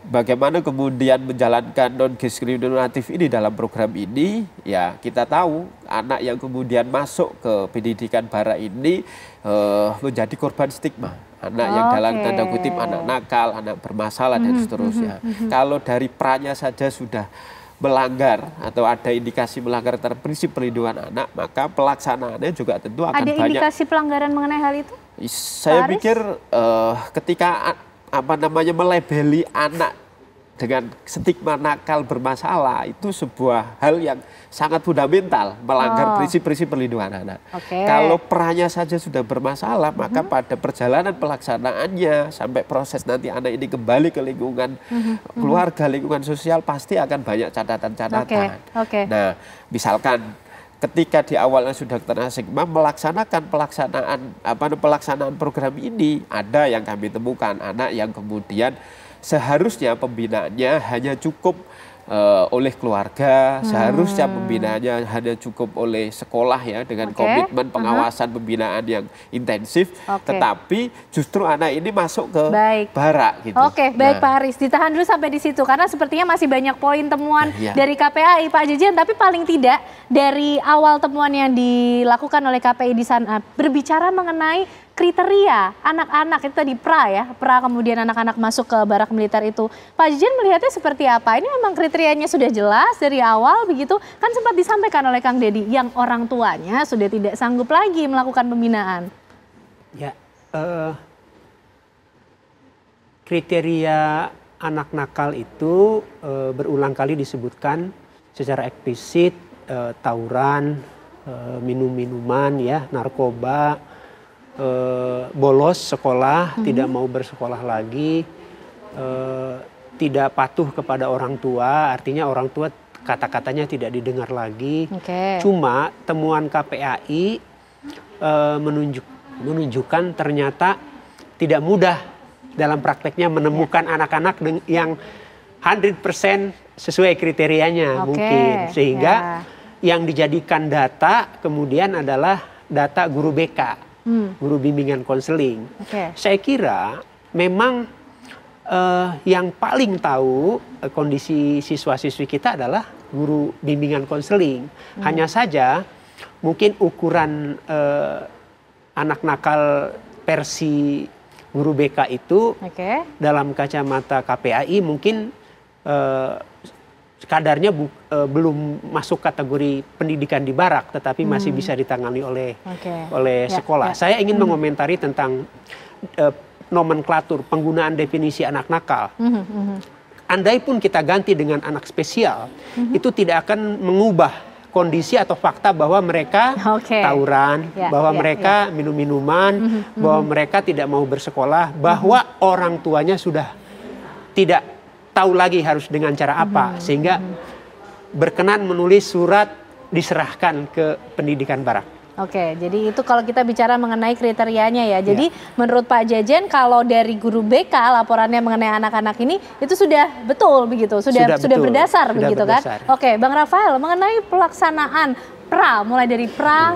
Bagaimana kemudian menjalankan non-diskriminatif ini dalam program ini, ya kita tahu anak yang kemudian masuk ke pendidikan bara ini menjadi korban stigma. Anak yang dalam tanda kutip anak nakal, anak bermasalah dan seterusnya. Kalau dari pra-nya saja sudah melanggar atau ada indikasi melanggar terhadap prinsip perlindungan anak, maka pelaksanaannya juga tentu akan banyak. Ada indikasi pelanggaran mengenai hal itu? Saya pikir ketika melabeli anak dengan stigma nakal bermasalah itu sebuah hal yang sangat fundamental, melanggar prinsip-prinsip perlindungan anak. Kalau perannya saja sudah bermasalah, maka pada perjalanan pelaksanaannya sampai proses nanti anak ini kembali ke lingkungan keluarga, lingkungan sosial pasti akan banyak catatan-catatan. Nah, misalkan ketika di awalnya sudah kena stigma, pelaksanaan program ini ada yang kami temukan anak yang kemudian seharusnya pembinaannya hanya cukup oleh keluarga, seharusnya pembinaannya hanya cukup oleh sekolah ya dengan komitmen pengawasan pembinaan yang intensif, tetapi justru anak ini masuk ke bara gitu. Baik Pak Haris, ditahan dulu sampai di situ karena sepertinya masih banyak poin temuan dari KPAI Pak Jejen, tapi paling tidak dari awal temuan yang dilakukan oleh KPAI di sana berbicara mengenai kriteria anak-anak itu tadi pra kemudian anak-anak masuk ke barak militer itu. Pak Jejen melihatnya seperti apa? Ini memang kriterianya sudah jelas dari awal begitu, kan sempat disampaikan oleh Kang Deddy yang orang tuanya sudah tidak sanggup lagi melakukan pembinaan. Ya, kriteria anak nakal itu berulang kali disebutkan secara eksplisit, tawuran, minum-minuman, ya, narkoba, bolos sekolah, tidak mau bersekolah lagi, tidak patuh kepada orang tua, artinya orang tua kata-katanya tidak didengar lagi. Cuma temuan KPAI menunjukkan ternyata tidak mudah dalam prakteknya menemukan anak-anak yang 100% sesuai kriterianya mungkin. Sehingga yang dijadikan data kemudian adalah data guru BK. Guru bimbingan konseling. Saya kira memang yang paling tahu kondisi siswa-siswi kita adalah guru bimbingan konseling. Hanya saja mungkin ukuran anak nakal versi guru BK itu dalam kacamata KPAI mungkin kadarnya belum masuk kategori pendidikan di barak, tetapi masih bisa ditangani oleh sekolah. Saya ingin mengomentari tentang nomenklatur penggunaan definisi anak nakal. Andai pun kita ganti dengan anak spesial, itu tidak akan mengubah kondisi atau fakta bahwa mereka tawuran, bahwa mereka minum-minuman, bahwa mereka tidak mau bersekolah, bahwa orang tuanya sudah tidak tahu lagi harus dengan cara apa, sehingga berkenan menulis surat diserahkan ke pendidikan barak. Jadi itu kalau kita bicara mengenai kriterianya ya. Jadi menurut Pak Jejen kalau dari guru BK laporannya mengenai anak-anak ini itu sudah betul begitu, sudah berdasar begitu kan? Bang Rafael mengenai pelaksanaan mulai dari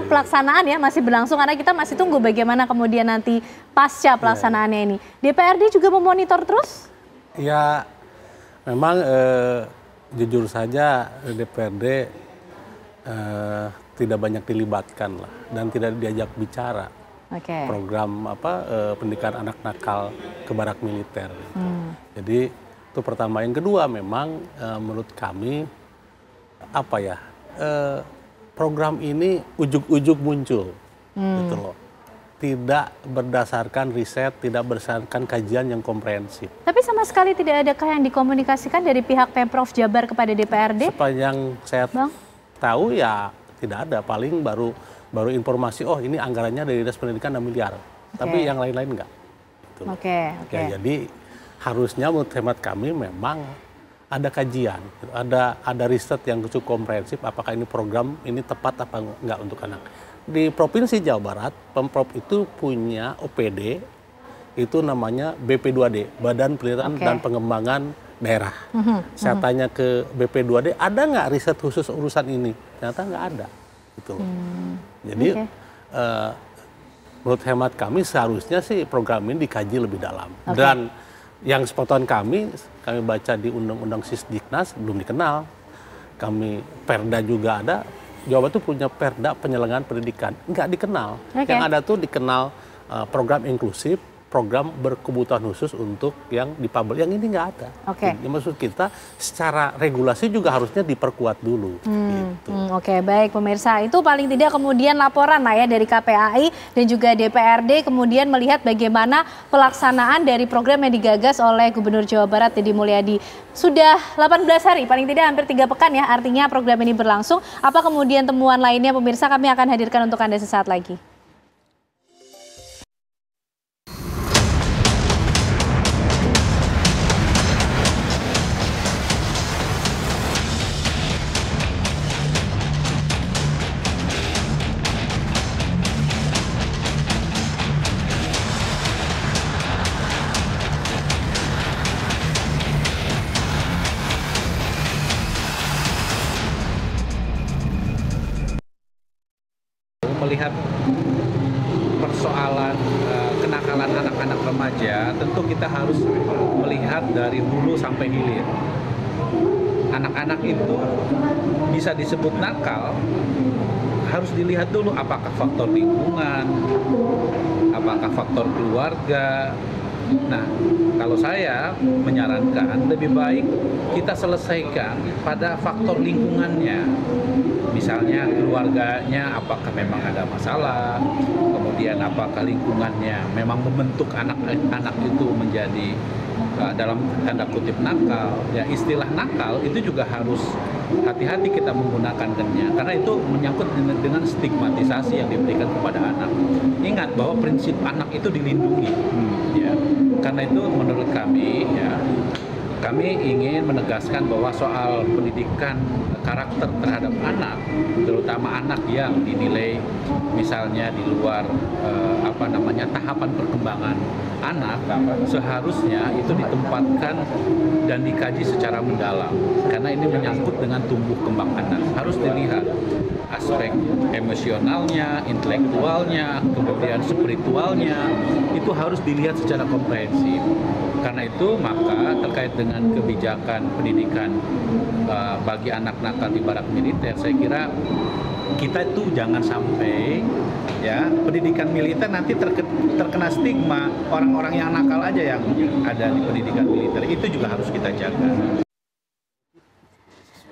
pelaksanaan ya masih berlangsung karena kita masih tunggu bagaimana kemudian nanti pasca pelaksanaannya ini. DPRD juga memonitor terus? Ya. Memang jujur saja DPRD tidak banyak dilibatkan lah dan tidak diajak bicara program pendidikan anak nakal ke barak militer. Jadi itu pertama. Yang kedua memang menurut kami program ini ujug-ujug muncul gitu loh. Tidak berdasarkan riset, tidak berdasarkan kajian yang komprehensif. Tapi sama sekali tidak adakah yang dikomunikasikan dari pihak Pemprov Jabar kepada DPRD? Sepanjang saya tahu ya tidak ada. Paling baru informasi, oh ini anggarannya dari Dinas Pendidikan 6 miliar. Tapi yang lain-lain enggak. Gitu. Ya, jadi harusnya menurut hemat kami memang ada kajian, ada riset yang cukup komprehensif. Apakah ini program ini tepat apa enggak untuk anak. Di Provinsi Jawa Barat, Pemprov itu punya OPD, itu namanya BP2D, Badan Penelitian dan Pengembangan Daerah. Saya tanya ke BP2D, ada nggak riset khusus urusan ini? Ternyata nggak ada. Gitu. Jadi menurut hemat kami seharusnya sih program ini dikaji lebih dalam. Dan yang sepengetahuan kami baca di Undang-Undang Sisdiknas belum dikenal. Kami Perda juga ada, Jawa Barat itu punya Perda penyelenggaraan pendidikan, nggak dikenal. Yang ada tuh dikenal program inklusif, program berkebutuhan khusus untuk yang difabel. Yang ini nggak ada. Maksud kita secara regulasi juga harusnya diperkuat dulu. Oke, baik pemirsa. Itu paling tidak kemudian laporan lah ya dari KPAI dan juga DPRD kemudian melihat bagaimana pelaksanaan dari program yang digagas oleh Gubernur Jawa Barat Deddy Mulyadi. Sudah 18 hari, paling tidak hampir 3 pekan ya, artinya program ini berlangsung. Apa kemudian temuan lainnya pemirsa, kami akan hadirkan untuk Anda sesaat lagi. Melihat persoalan kenakalan anak-anak remaja, tentu kita harus melihat dari hulu sampai hilir. Anak-anak itu bisa disebut nakal, harus dilihat dulu apakah faktor lingkungan, apakah faktor keluarga. Nah, kalau saya menyarankan lebih baik kita selesaikan pada faktor lingkungannya. Misalnya keluarganya apakah memang ada masalah, kemudian apakah lingkungannya memang membentuk anak-anak itu menjadi dalam tanda kutip nakal. Ya, istilah nakal itu juga harus hati-hati kita menggunakannya karena itu menyangkut dengan stigmatisasi yang diberikan kepada anak. Ingat bahwa prinsip anak itu dilindungi. Ya. Karena itu menurut kami ya, kami ingin menegaskan bahwa soal pendidikan karakter terhadap anak, terutama anak yang dinilai misalnya di luar tahapan perkembangan anak, seharusnya itu ditempatkan dan dikaji secara mendalam karena ini menyangkut dengan tumbuh kembang anak. Harus dilihat aspek emosionalnya, intelektualnya, kemudian spiritualnya, itu harus dilihat secara komprehensif. Karena itu maka terkait dengan kebijakan pendidikan bagi anak nakal di barak militer, saya kira kita itu jangan sampai ya pendidikan militer nanti terkena stigma orang-orang yang nakal aja yang ada di pendidikan militer, itu juga harus kita jaga.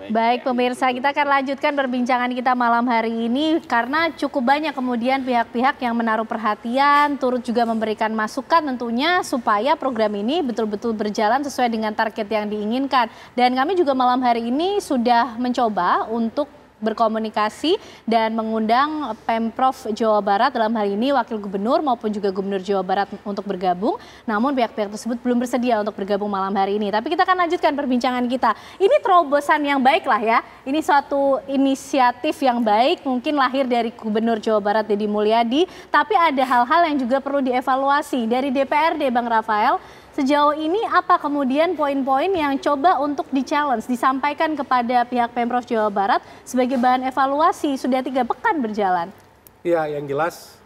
Baik pemirsa, kita akan lanjutkan perbincangan kita malam hari ini karena cukup banyak kemudian pihak-pihak yang menaruh perhatian, turut juga memberikan masukan tentunya supaya program ini betul-betul berjalan sesuai dengan target yang diinginkan. Dan kami juga malam hari ini sudah mencoba untuk berkomunikasi dan mengundang Pemprov Jawa Barat, dalam hal ini Wakil Gubernur maupun juga Gubernur Jawa Barat untuk bergabung. Namun pihak-pihak tersebut belum bersedia untuk bergabung malam hari ini. Tapi kita akan lanjutkan perbincangan kita. Ini terobosan yang baik lah ya. Ini suatu inisiatif yang baik, mungkin lahir dari Gubernur Jawa Barat Deddy Mulyadi. Tapi ada hal-hal yang juga perlu dievaluasi dari DPRD, Bang Rafael. Sejauh ini apa kemudian poin-poin yang coba untuk di-challenge, disampaikan kepada pihak Pemprov Jawa Barat sebagai bahan evaluasi sudah 3 pekan berjalan? Ya, yang jelas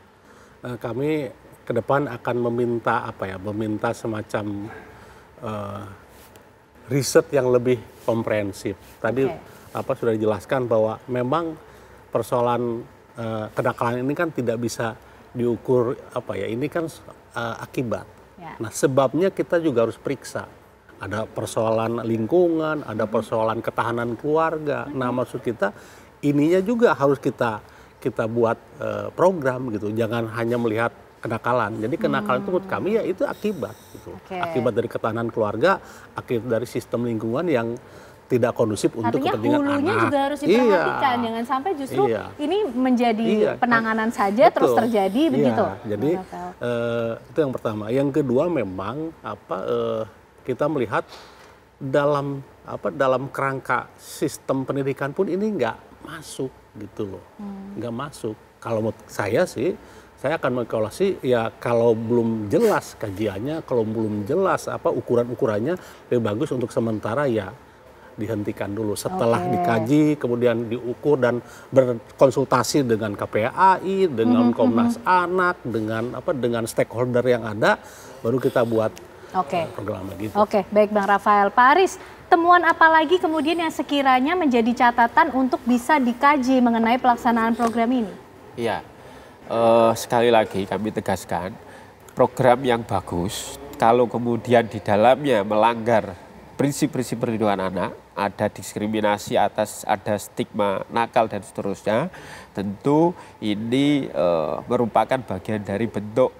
kami ke depan akan meminta semacam riset yang lebih komprehensif. Tadi sudah dijelaskan bahwa memang persoalan kenakalan ini kan tidak bisa diukur ini kan akibat. Nah, sebabnya kita juga harus periksa. Ada persoalan lingkungan, ada persoalan ketahanan keluarga. Nah, maksud kita ininya juga harus kita buat program gitu. Jangan hanya melihat kenakalan. Jadi kenakalan itu menurut kami ya itu akibat gitu. Akibat dari ketahanan keluarga, akibat dari sistem lingkungan yang tidak kondusif untuk kepentingan anak. Artinya hulunya juga harus diperhatikan, jangan sampai justru ini menjadi penanganan saja terus terjadi begitu. Jadi itu yang pertama. Yang kedua memang kita melihat dalam kerangka sistem pendidikan pun ini nggak masuk gitu loh, nggak masuk. Kalau menurut saya sih, saya akan mengevaluasi ya kalau belum jelas kajiannya, kalau belum jelas ukuran-ukurannya, lebih bagus untuk sementara ya dihentikan dulu setelah dikaji, kemudian diukur dan berkonsultasi dengan KPAI, dengan Komnas Anak, dengan stakeholder yang ada, baru kita buat program gitu. Oke, baik Bang Rafael. Pak Aris, temuan apa lagi kemudian yang sekiranya menjadi catatan untuk bisa dikaji mengenai pelaksanaan program ini? Iya, sekali lagi kami tegaskan, program yang bagus, kalau kemudian di dalamnya melanggar prinsip-prinsip perlindungan anak, ada diskriminasi ada stigma nakal dan seterusnya, tentu ini merupakan bagian dari bentuk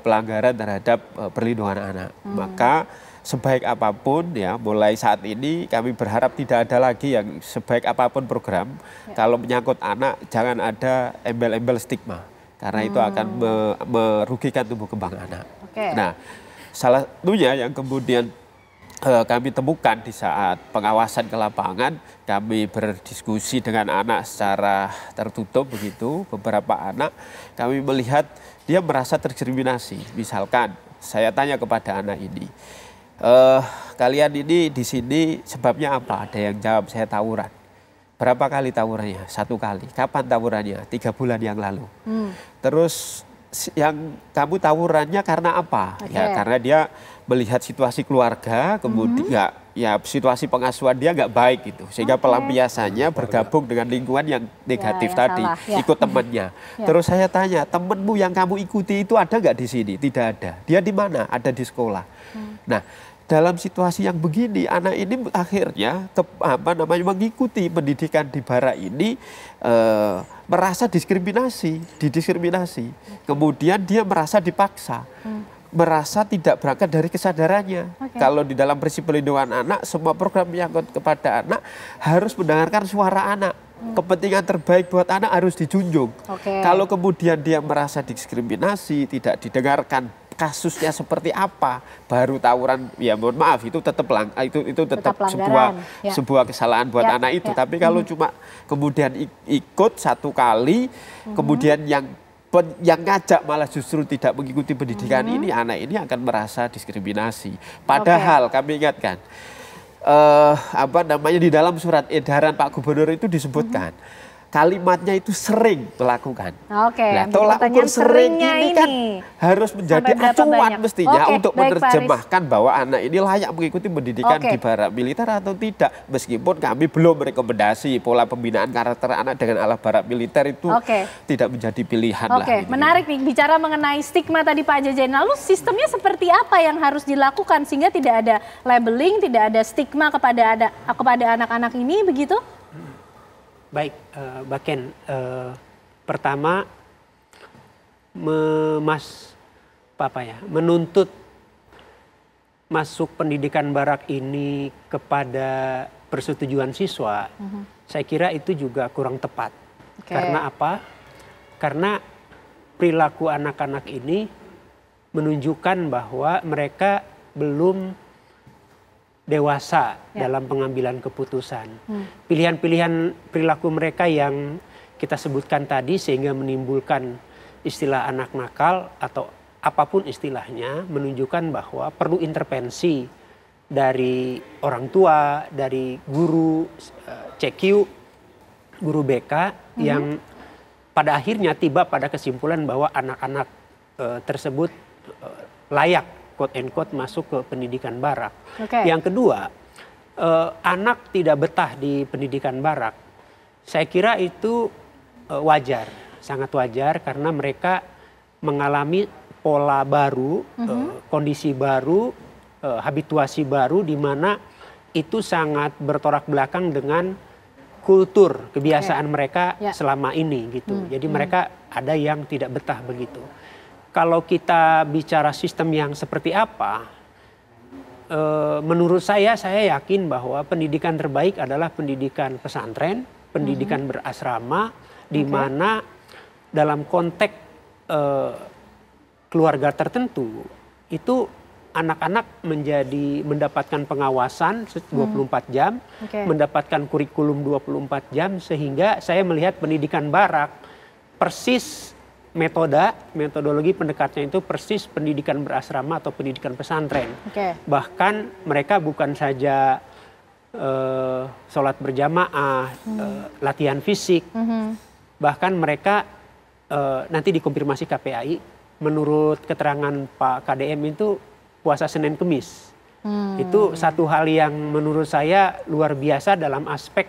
pelanggaran terhadap perlindungan anak. Maka sebaik apapun ya, mulai saat ini kami berharap tidak ada lagi yang sebaik apapun program, kalau menyangkut anak jangan ada embel-embel stigma, karena itu akan merugikan tumbuh kembang anak. Nah, salah satunya yang kemudian kami temukan di saat pengawasan ke lapangan, kami berdiskusi dengan anak secara tertutup begitu, beberapa anak kami melihat dia merasa terdiskriminasi. Misalkan saya tanya kepada anak ini, kalian ini di sini sebabnya apa? Ada yang jawab, saya tawuran. Berapa kali tawurannya? 1 kali. Kapan tawurannya? 3 bulan yang lalu. Terus yang kamu tawurannya karena apa? Ya karena dia melihat situasi keluarga, kemudian ya situasi pengasuhan dia nggak baik gitu, sehingga pelampiasannya bergabung dengan lingkungan yang negatif tadi, ikut temannya. Terus saya tanya, temenmu yang kamu ikuti itu ada nggak di sini? Tidak ada. Dia di mana? Ada di sekolah. Nah, dalam situasi yang begini, anak ini akhirnya mengikuti pendidikan di barak ini, merasa didiskriminasi. Kemudian dia merasa dipaksa. Merasa tidak berangkat dari kesadarannya. Kalau di dalam prinsip perlindungan anak, semua program menyangkut kepada anak harus mendengarkan suara anak. Kepentingan terbaik buat anak harus dijunjung. Kalau kemudian dia merasa diskriminasi, tidak didengarkan kasusnya seperti apa, baru tawuran, ya mohon maaf, itu tetap sebuah kesalahan buat anak itu. Tapi kalau cuma kemudian ikut 1 kali, kemudian yang ngajak malah justru tidak mengikuti pendidikan ini, anak ini akan merasa diskriminasi. Padahal kami ingatkan, di dalam surat edaran Pak Gubernur itu disebutkan, kalimatnya itu sering melakukan. Nah, tolak ukur sering ini kan harus menjadi acuan mestinya untuk menerjemahkan bahwa anak ini layak mengikuti pendidikan di barak militer atau tidak. Meskipun kami belum merekomendasi pola pembinaan karakter anak dengan ala barak militer itu tidak menjadi pilihan lah. Menarik nih bicara mengenai stigma tadi Pak Jajan. Lalu sistemnya seperti apa yang harus dilakukan sehingga tidak ada labeling, tidak ada stigma kepada anak-anak ini begitu? Baik, Baken, pertama menuntut masuk pendidikan barak ini kepada persetujuan siswa, saya kira itu juga kurang tepat. Karena apa? Karena perilaku anak-anak ini menunjukkan bahwa mereka belum dewasa dalam pengambilan keputusan. Pilihan-pilihan perilaku mereka yang kita sebutkan tadi sehingga menimbulkan istilah anak nakal atau apapun istilahnya, menunjukkan bahwa perlu intervensi dari orang tua, dari guru CQ, guru BK yang pada akhirnya tiba pada kesimpulan bahwa anak-anak tersebut layak quote and quote masuk ke pendidikan barak. Yang kedua, anak tidak betah di pendidikan barak. Saya kira itu wajar, sangat wajar karena mereka mengalami pola baru, kondisi baru, habituasi baru di mana itu sangat bertolak belakang dengan kultur kebiasaan mereka selama ini gitu. Jadi mereka ada yang tidak betah begitu. Kalau kita bicara sistem yang seperti apa, menurut saya yakin bahwa pendidikan terbaik adalah pendidikan pesantren, pendidikan berasrama, di mana dalam konteks keluarga tertentu itu anak-anak mendapatkan pengawasan 24 jam, mendapatkan kurikulum 24 jam, sehingga saya melihat pendidikan barak persis metodologi pendekatannya itu persis pendidikan berasrama atau pendidikan pesantren. Bahkan mereka bukan saja sholat berjamaah, latihan fisik. Bahkan mereka nanti dikonfirmasi KPAI, menurut keterangan Pak KDM itu puasa Senin Kemis. Itu satu hal yang menurut saya luar biasa dalam aspek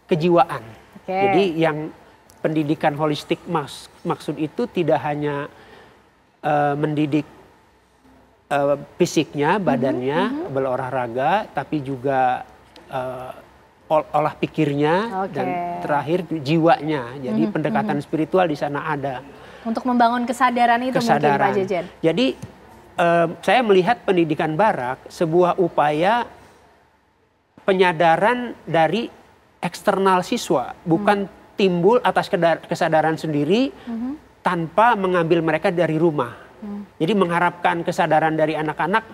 kejiwaan. Jadi yang pendidikan holistik maksud itu tidak hanya mendidik fisiknya, badannya, berolahraga, tapi juga olah pikirnya, dan terakhir jiwanya. Jadi pendekatan spiritual di sana ada. Untuk membangun kesadaran itu mungkin Pak Jejen. Jadi saya melihat pendidikan Barak sebuah upaya penyadaran dari eksternal siswa, bukan timbul atas kesadaran sendiri tanpa mengambil mereka dari rumah. Jadi mengharapkan kesadaran dari anak-anak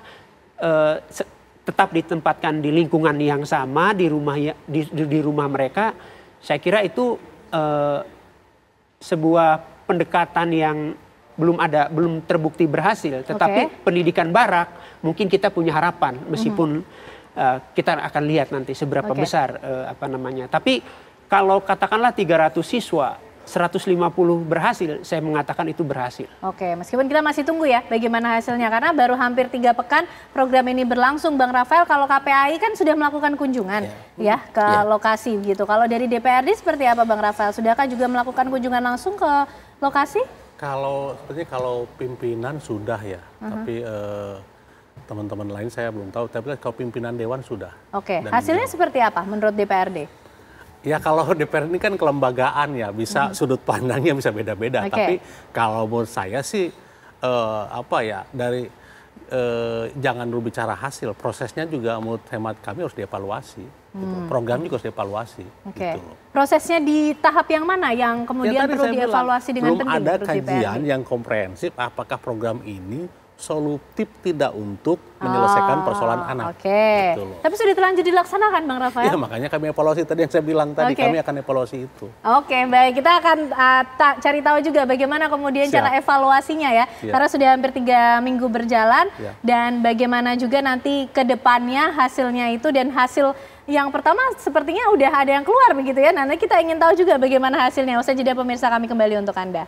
tetap ditempatkan di lingkungan yang sama, di rumah mereka. Saya kira itu sebuah pendekatan yang belum terbukti berhasil. Tetapi pendidikan Barak mungkin kita punya harapan, meskipun kita akan lihat nanti seberapa besar Tapi kalau katakanlah 300 siswa, 150 berhasil, saya mengatakan itu berhasil. Oke, meskipun kita masih tunggu ya bagaimana hasilnya, karena baru hampir 3 pekan program ini berlangsung, Bang Rafael. Kalau KPAI kan sudah melakukan kunjungan ke lokasi gitu. Kalau dari DPRD seperti apa, Bang Rafael? Sudahkah juga melakukan kunjungan langsung ke lokasi? Sepertinya kalau pimpinan sudah ya, tapi teman-teman lain saya belum tahu. Tapi kalau pimpinan Dewan sudah. Oke, hasilnya seperti apa menurut DPRD? Ya kalau DPR ini kan kelembagaan ya, bisa sudut pandangnya bisa beda-beda. Tapi kalau menurut saya sih dari jangan dulu bicara hasil, prosesnya juga menurut hemat kami harus dievaluasi. Gitu. Program juga harus dievaluasi. Gitu. Prosesnya di tahap yang mana yang kemudian perlu dievaluasi dengan penting? Belum ada kajian yang komprehensif apakah program ini solutif tidak untuk menyelesaikan persoalan anak. Gitu loh. Tapi sudah terlanjur dilaksanakan, Bang Rafael? Ya, makanya kami evaluasi tadi yang saya bilang tadi, kami akan evaluasi itu. Oke, baik. Kita akan cari tahu juga bagaimana kemudian cara evaluasinya ya. Karena sudah hampir 3 minggu berjalan, dan bagaimana juga nanti ke depannya hasilnya itu, dan hasil yang pertama sepertinya udah ada yang keluar begitu ya. Nanti kita ingin tahu juga bagaimana hasilnya. Usai jeda pemirsa, kami kembali untuk Anda.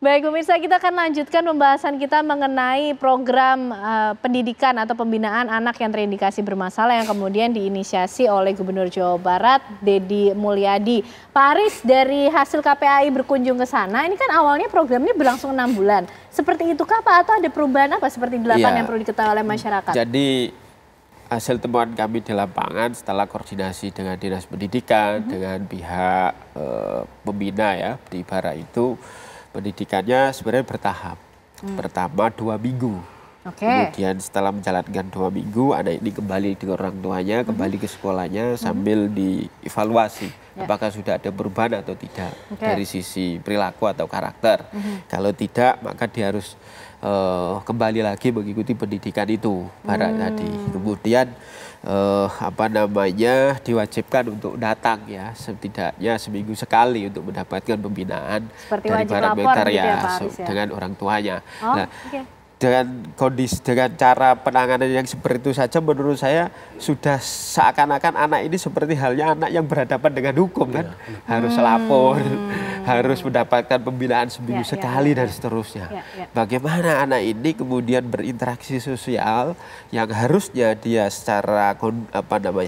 Baik pemirsa, kita akan lanjutkan pembahasan kita mengenai program pendidikan atau pembinaan anak yang terindikasi bermasalah yang kemudian diinisiasi oleh Gubernur Jawa Barat, Deddy Mulyadi. Pak Aris, dari hasil KPAI berkunjung ke sana, ini kan awalnya programnya berlangsung 6 bulan. Seperti itukah Pak, atau ada perubahan apa seperti 8 yang perlu diketahui oleh masyarakat? Jadi hasil temuan kami di lapangan setelah koordinasi dengan Dinas Pendidikan, dengan pihak pembina ya di Barak itu, pendidikannya sebenarnya bertahap. Pertama 2 minggu. Kemudian setelah menjalankan 2 minggu, anak ini kembali dengan orang tuanya, kembali ke sekolahnya sambil dievaluasi. Apakah sudah ada perubahan atau tidak dari sisi perilaku atau karakter. Kalau tidak, maka dia harus kembali lagi mengikuti pendidikan itu Barak tadi. Kemudian diwajibkan untuk datang ya, setidaknya seminggu sekali untuk mendapatkan pembinaan dari parameter dengan orang tuanya. Dengan kondisi, dengan cara penanganan yang seperti itu saja, menurut saya sudah seakan-akan anak ini seperti halnya anak yang berhadapan dengan hukum kan, harus lapor, harus mendapatkan pembinaan seminggu sekali dan seterusnya. Bagaimana anak ini kemudian berinteraksi sosial yang harusnya dia secara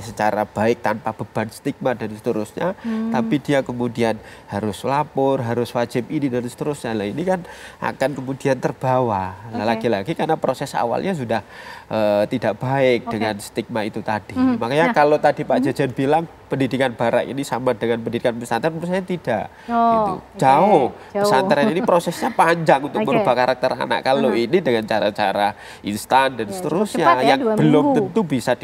secara baik tanpa beban stigma dan seterusnya, tapi dia kemudian harus lapor, harus wajib ini dan seterusnya. Nah, ini kan akan kemudian terbawa. lagi karena proses awalnya sudah tidak baik dengan stigma itu tadi. Makanya kalau tadi Pak Jejen bilang pendidikan barat ini sama dengan pendidikan pesantren, menurut saya tidak. Gitu. Jauh. Pesantren ini prosesnya panjang untuk merubah karakter anak. Kalau ini dengan cara-cara instan dan seterusnya yang belum tentu bisa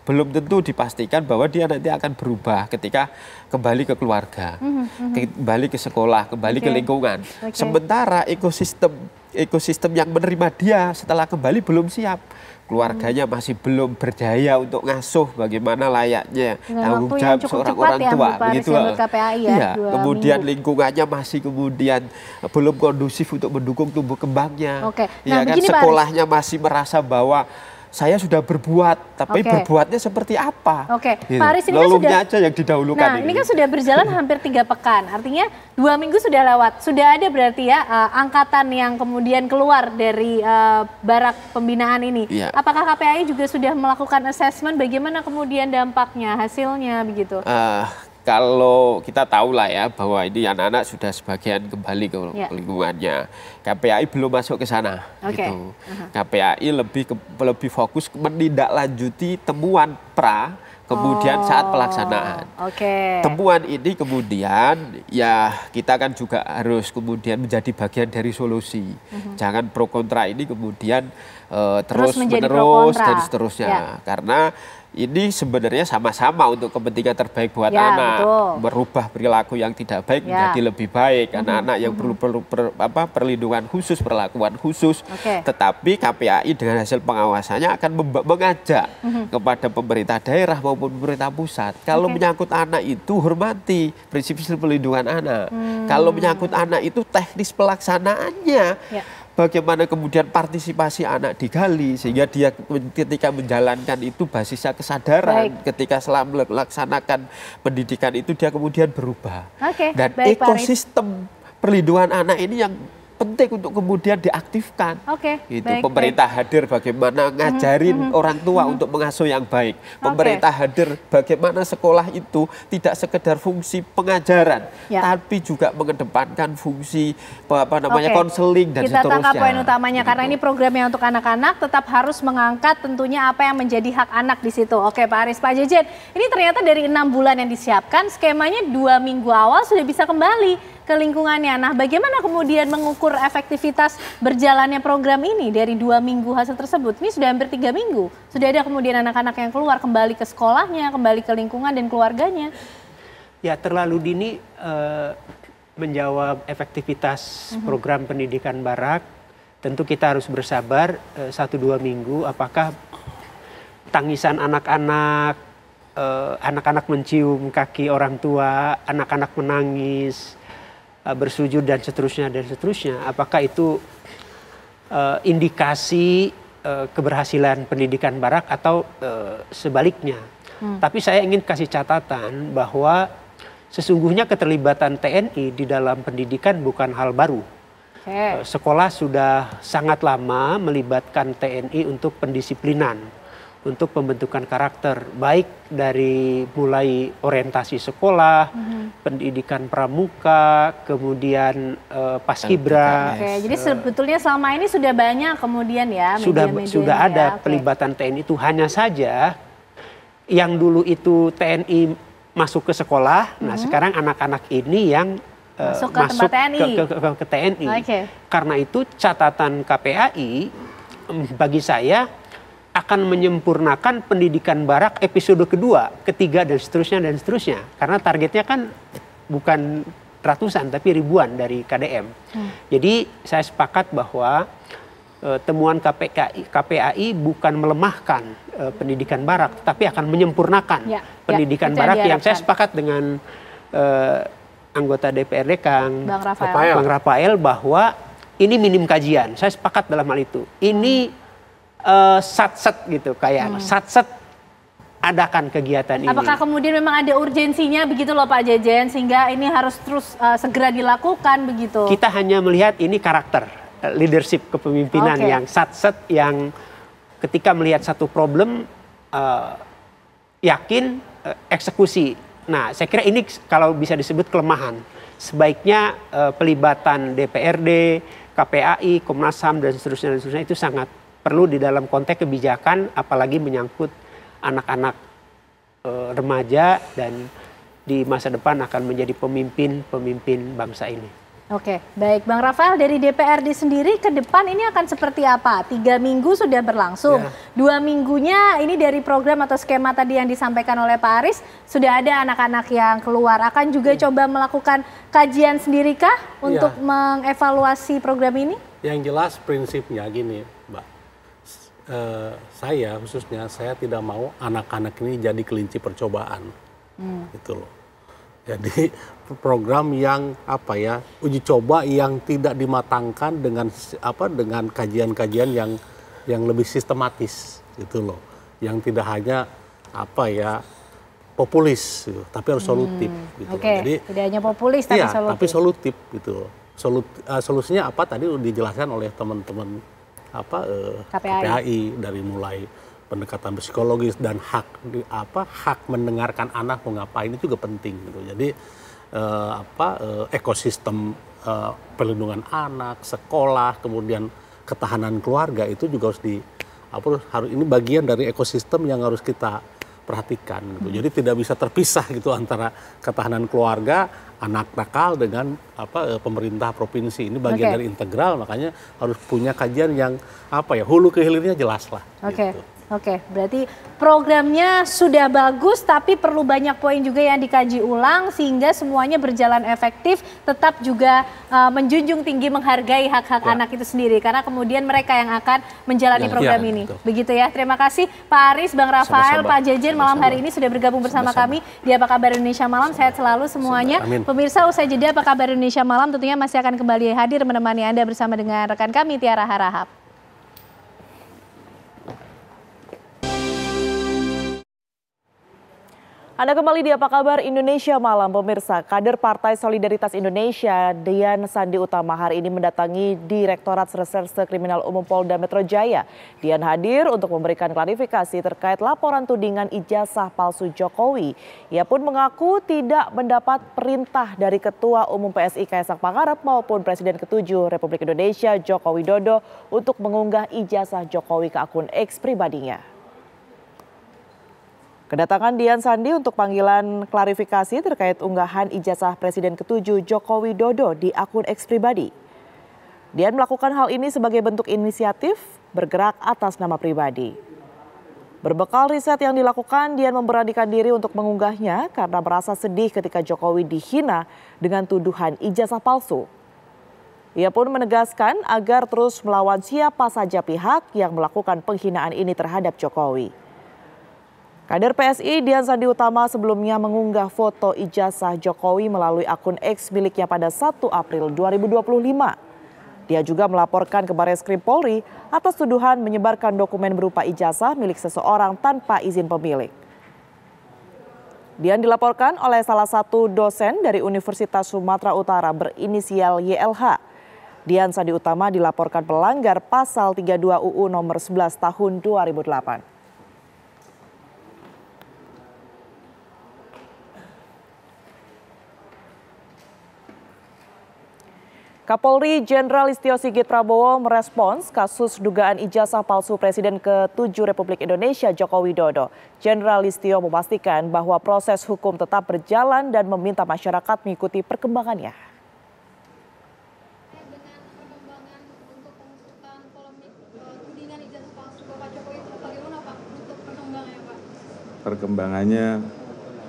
belum tentu dipastikan bahwa dia nanti akan berubah ketika kembali ke keluarga, kembali ke sekolah, kembali ke lingkungan. Sementara ekosistem yang menerima dia setelah kembali belum siap. Keluarganya masih belum berdaya untuk ngasuh bagaimana layaknya tanggung jawab seorang orang tua, begitu. Iya. Kemudian lingkungannya masih belum kondusif untuk mendukung tumbuh kembangnya. Ya kan, sekolahnya masih merasa bahwa saya sudah berbuat, tapi berbuatnya seperti apa? Gitu. Pak Aris, ini kan sudah aja yang didahulukan. Nah, ini kan sudah berjalan hampir 3 pekan. Artinya 2 minggu sudah lewat. Sudah ada berarti ya angkatan yang kemudian keluar dari barak pembinaan ini. Apakah KPAI juga sudah melakukan assessment bagaimana kemudian dampaknya, hasilnya begitu? Kalau kita tahu lah ya bahwa ini anak-anak sudah sebagian kembali ke lingkungannya. KPAI belum masuk ke sana. Gitu. KPAI lebih fokus menindaklanjuti temuan kemudian saat pelaksanaan. Temuan ini kemudian ya kita kan juga harus kemudian menjadi bagian dari solusi. Jangan pro kontra ini kemudian terus menerus dan seterusnya. Karena ini sebenarnya sama-sama untuk kepentingan terbaik buat anak, merubah perilaku yang tidak baik menjadi lebih baik. Anak-anak yang perlu perlindungan khusus, perlakuan khusus. Tetapi KPAI dengan hasil pengawasannya akan mengajak kepada pemerintah daerah maupun pemerintah pusat. Kalau menyangkut anak itu hormati prinsip-prinsip perlindungan anak. Kalau menyangkut anak itu teknis pelaksanaannya. Bagaimana kemudian partisipasi anak digali sehingga dia ketika menjalankan itu basisnya kesadaran, ketika selama melaksanakan pendidikan itu dia kemudian berubah. Dan ekosistem perlindungan anak ini yang penting untuk kemudian diaktifkan. Gitu. Pemerintah hadir bagaimana ngajarin orang tua untuk mengasuh yang baik. Pemerintah hadir bagaimana sekolah itu tidak sekedar fungsi pengajaran, tapi juga mengedepankan fungsi konseling dan seterusnya. Kita tangkap poin utamanya karena ini programnya untuk anak-anak, tetap harus mengangkat tentunya apa yang menjadi hak anak di situ. Oke, Pak Aris, Pak Jejen, ini ternyata dari 6 bulan yang disiapkan, skemanya 2 minggu awal sudah bisa kembali ke lingkungannya. Nah, bagaimana kemudian mengukur efektivitas berjalannya program ini dari 2 minggu hasil tersebut? Ini sudah hampir 3 minggu. Sudah ada kemudian anak-anak yang keluar kembali ke sekolahnya, kembali ke lingkungan dan keluarganya. Ya, terlalu dini menjawab efektivitas program pendidikan barak. Tentu kita harus bersabar 1-2 minggu. Apakah tangisan anak-anak, anak-anak mencium kaki orang tua, anak-anak menangis, bersujud dan seterusnya, apakah itu indikasi keberhasilan pendidikan barak atau sebaliknya? Tapi saya ingin kasih catatan bahwa sesungguhnya keterlibatan TNI di dalam pendidikan bukan hal baru. Sekolah sudah sangat lama melibatkan TNI untuk pendisiplinan, untuk pembentukan karakter, baik dari mulai orientasi sekolah, pendidikan pramuka, kemudian paskibra. Jadi sebetulnya selama ini sudah banyak kemudian ya sudah ada pelibatan TNI itu, hanya saja yang dulu itu TNI masuk ke sekolah, nah sekarang anak-anak ini yang masuk ke TNI. Karena itu catatan KPAI bagi saya akan menyempurnakan pendidikan barak episode kedua, ketiga dan seterusnya. Karena targetnya kan bukan ratusan tapi ribuan dari KDM. Jadi saya sepakat bahwa temuan KPAI bukan melemahkan pendidikan barak, tapi akan menyempurnakan pendidikan barak yang saya sepakat dengan anggota DPRD Bang Rafael bahwa ini minim kajian. Saya sepakat dalam hal itu. Ini satset gitu, kayak satset adakan kegiatan ini. Apakah kemudian memang ada urgensinya begitu loh Pak Jejen, sehingga ini harus terus segera dilakukan begitu? Kita hanya melihat ini karakter leadership kepemimpinan yang satset, yang ketika melihat satu problem yakin eksekusi. Nah, saya kira ini kalau bisa disebut kelemahan. Sebaiknya pelibatan DPRD, KPAI, Komnas HAM dan seterusnya itu sangat perlu di dalam konteks kebijakan, apalagi menyangkut anak-anak remaja dan di masa depan akan menjadi pemimpin bangsa ini. Oke, baik Bang Rafael, dari DPRD sendiri ke depan ini akan seperti apa? 3 minggu sudah berlangsung, 2 minggunya ini dari program atau skema tadi yang disampaikan oleh Pak Aris, sudah ada anak-anak yang keluar. Akan juga coba melakukan kajian sendiri kah untuk mengevaluasi program ini? Yang jelas prinsipnya gini, Mbak. Saya khususnya, saya tidak mau anak-anak ini jadi kelinci percobaan. Gitu loh. Jadi program yang uji coba yang tidak dimatangkan dengan kajian-kajian yang lebih sistematis gitu loh, yang tidak hanya populis gitu, tapi harus solutif gitu. Jadi tidak hanya populis tapi solutif. Tapi solutif gitu. Solusinya apa tadi dijelaskan oleh teman-teman KPAI dari mulai pendekatan psikologis dan hak mendengarkan anak mau ngapain itu juga penting gitu. Jadi ekosistem perlindungan anak, sekolah, kemudian ketahanan keluarga itu juga harus ini bagian dari ekosistem yang harus kita perhatikan gitu. Jadi tidak bisa terpisah gitu antara ketahanan keluarga, anak nakal dengan pemerintah provinsi. Ini bagian dari integral, makanya harus punya kajian yang hulu ke hilirnya jelas lah. Gitu. Oke, berarti programnya sudah bagus tapi perlu banyak poin juga yang dikaji ulang sehingga semuanya berjalan efektif, tetap juga menjunjung tinggi menghargai hak-hak anak itu sendiri karena kemudian mereka yang akan menjalani program ini. Betul. Begitu ya. Terima kasih Pak Aris, Bang Rafael, Pak Jejen malam hari ini sudah bergabung bersama kami di Apa Kabar Indonesia Malam. Sehat selalu semuanya. Pemirsa, usai jeda Apa Kabar Indonesia Malam tentunya masih akan kembali hadir menemani Anda bersama dengan rekan kami Tiara Harahap. Anda kembali di Apa Kabar Indonesia Malam, pemirsa. Kader Partai Solidaritas Indonesia, Dian Sandi Utama hari ini mendatangi Direktorat Reserse Kriminal Umum Polda Metro Jaya. Dian hadir untuk memberikan klarifikasi terkait laporan tudingan ijazah palsu Jokowi. Ia pun mengaku tidak mendapat perintah dari Ketua Umum PSI Kaisang Pangarep maupun Presiden ke-7 Republik Indonesia Joko Widodo untuk mengunggah ijazah Jokowi ke akun X pribadinya. Kedatangan Dian Sandi untuk panggilan klarifikasi terkait unggahan ijazah Presiden ke-7 Joko Widodo di akun X pribadi. Dian melakukan hal ini sebagai bentuk inisiatif bergerak atas nama pribadi. Berbekal riset yang dilakukan, Dian memberanikan diri untuk mengunggahnya karena merasa sedih ketika Jokowi dihina dengan tuduhan ijazah palsu. Ia pun menegaskan agar terus melawan siapa saja pihak yang melakukan penghinaan ini terhadap Jokowi. Kader PSI Dian Sandi Utama sebelumnya mengunggah foto ijazah Jokowi melalui akun X miliknya pada 1 April 2025. Dia juga melaporkan ke Barreskrim Polri atas tuduhan menyebarkan dokumen berupa ijazah milik seseorang tanpa izin pemilik. Dian dilaporkan oleh salah satu dosen dari Universitas Sumatera Utara berinisial YLH. Dian Sandi Utama dilaporkan pelanggar pasal 32 UU nomor 11 tahun 2008. Kapolri Jenderal Listio Sigit Prabowo merespons kasus dugaan ijazah palsu Presiden ke-7 Republik Indonesia Joko Widodo. Jenderal Listio memastikan bahwa proses hukum tetap berjalan dan meminta masyarakat mengikuti perkembangannya. Perkembangannya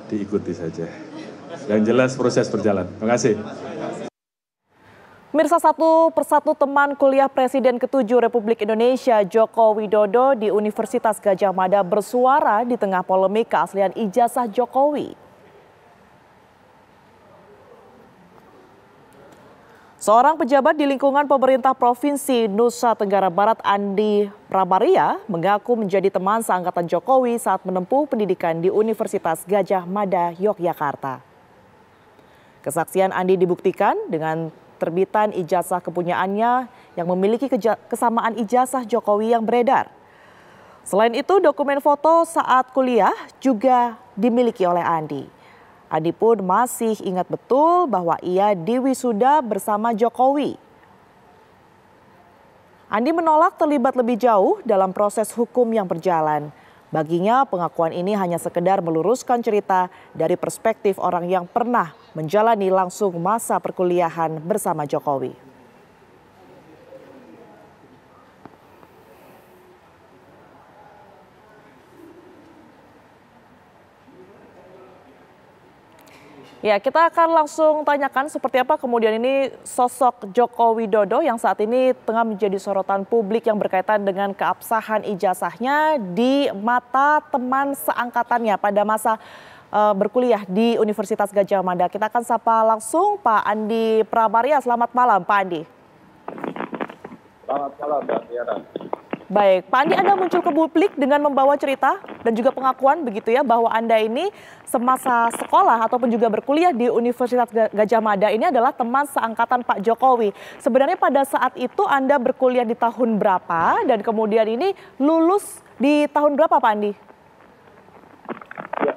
diikuti saja. Yang jelas proses berjalan. Terima kasih. Mirsa, satu persatu teman kuliah Presiden ke-7 Republik Indonesia Joko Widodo di Universitas Gadjah Mada bersuara di tengah polemik keaslian ijazah Jokowi. Seorang pejabat di lingkungan pemerintah Provinsi Nusa Tenggara Barat, Andi Pramaria, mengaku menjadi teman seangkatan Jokowi saat menempuh pendidikan di Universitas Gadjah Mada, Yogyakarta. Kesaksian Andi dibuktikan dengan terbitan ijazah kepunyaannya yang memiliki kesamaan ijazah Jokowi yang beredar. Selain itu, dokumen foto saat kuliah juga dimiliki oleh Andi. Andi pun masih ingat betul bahwa ia diwisuda bersama Jokowi. Andi menolak terlibat lebih jauh dalam proses hukum yang berjalan. Baginya pengakuan ini hanya sekedar meluruskan cerita dari perspektif orang yang pernah menjalani langsung masa perkuliahan bersama Jokowi. Ya, kita akan langsung tanyakan seperti apa kemudian ini sosok Joko Widodo yang saat ini tengah menjadi sorotan publik yang berkaitan dengan keabsahan ijazahnya di mata teman seangkatannya pada masa berkuliah di Universitas Gadjah Mada. Kita akan sapa langsung Pak Andi Pramaria. Selamat malam, Pak Andi. Selamat malam, Mbak Tiara. Baik, Pak Andi, Anda muncul ke publik dengan membawa cerita dan juga pengakuan begitu ya bahwa Anda ini semasa sekolah ataupun juga berkuliah di Universitas Gadjah Mada ini adalah teman seangkatan Pak Jokowi. Sebenarnya pada saat itu Anda berkuliah di tahun berapa dan kemudian ini lulus di tahun berapa, Pak Andi? Ya,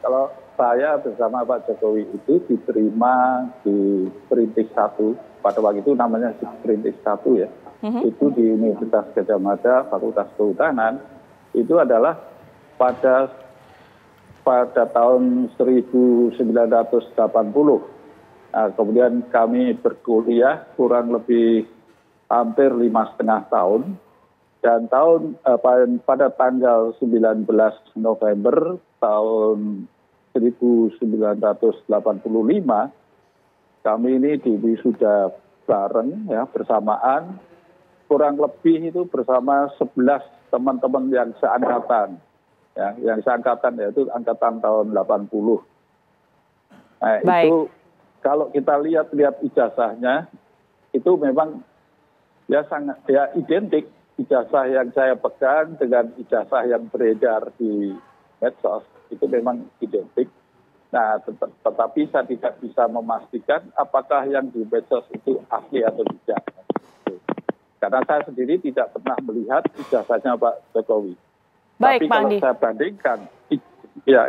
kalau saya bersama Pak Jokowi itu diterima di Perintis 1, pada waktu itu namanya Perintis 1 ya. Itu di Universitas Gadjah Mada, Fakultas Kehutanan, itu adalah pada tahun 1980. Nah, kemudian kami berkuliah kurang lebih hampir 5,5 tahun. Dan pada tanggal 19 November tahun 1985, kami ini diwisuda bareng ya, bersamaan. Kurang lebih itu bersama 11 teman-teman yang seangkatan. Ya, yang seangkatan yaitu angkatan tahun 80. Nah, itu kalau kita lihat ijazahnya itu memang ya sangat ya identik ijazah yang saya pegang dengan ijazah yang beredar di medsos itu memang identik. Nah, tetapi saya tidak bisa memastikan apakah yang di medsos itu asli atau tidak. Karena saya sendiri tidak pernah melihat ijazahnya Pak Jokowi. Baik, tapi Pak Andi. Kalau saya bandingkan, ya.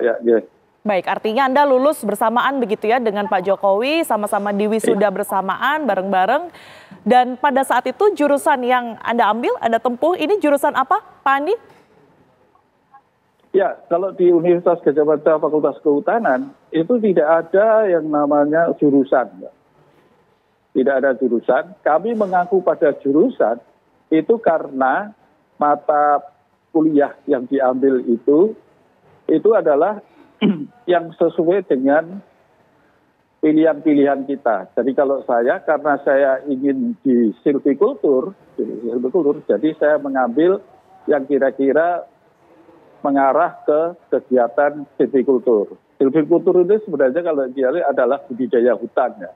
Baik, artinya Anda lulus bersamaan begitu ya dengan Pak Jokowi, sama-sama di wisuda bersamaan, bareng-bareng. Dan pada saat itu jurusan yang Anda ambil, Anda tempuh, ini jurusan apa, Pak Andi? Ya, kalau di Universitas Gadjah Mada Fakultas Kehutanan, itu tidak ada yang namanya jurusan. Tidak ada jurusan. Kami mengaku pada jurusan itu karena mata kuliah yang diambil itu adalah yang sesuai dengan pilihan-pilihan kita. Jadi kalau saya, karena saya ingin di silvikultur, jadi saya mengambil yang kira-kira mengarah ke kegiatan silvikultur. Silvikultur itu sebenarnya kalau dilihat adalah budidaya hutan ya.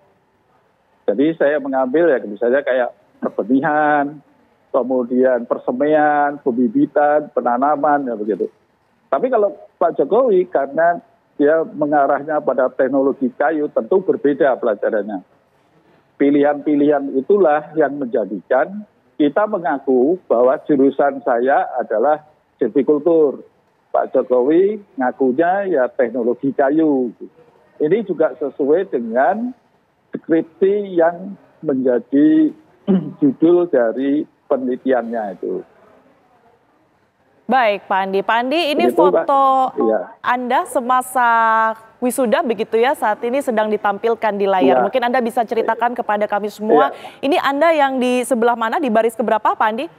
Jadi saya mengambil ya misalnya kayak perbenihan, kemudian persemaian, pembibitan, penanaman ya begitu. Tapi kalau Pak Jokowi karena dia mengarahnya pada teknologi kayu tentu berbeda pelajarannya. Pilihan-pilihan itulah yang menjadikan kita mengaku bahwa jurusan saya adalah silvikultur. Pak Jokowi ngakunya ya teknologi kayu. Ini juga sesuai dengan skripsi yang menjadi judul dari penelitiannya itu. Baik, Pak Andi. Pak Andi, ini begitu, foto Anda semasa wisuda begitu ya, saat ini sedang ditampilkan di layar. Mungkin Anda bisa ceritakan kepada kami semua, ini Anda yang di sebelah mana, di baris keberapa, Pak Andi?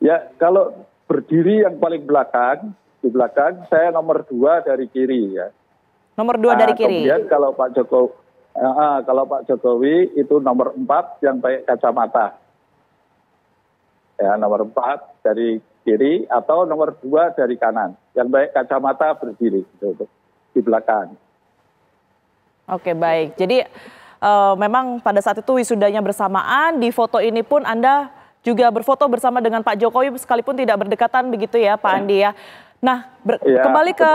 Ya, kalau berdiri yang paling belakang, di belakang saya nomor 2 dari kiri ya. Nomor 2 dari kiri. Kemudian kalau Pak Jokowi itu nomor 4 yang pakai kacamata. Ya, nomor 4 dari kiri atau nomor 2 dari kanan. Yang pakai kacamata berdiri di belakang. Oke, baik. Jadi memang pada saat itu wisudanya bersamaan, di foto ini pun Anda juga berfoto bersama dengan Pak Jokowi sekalipun tidak berdekatan begitu ya, Pak Andi ya. Nah, kembali ke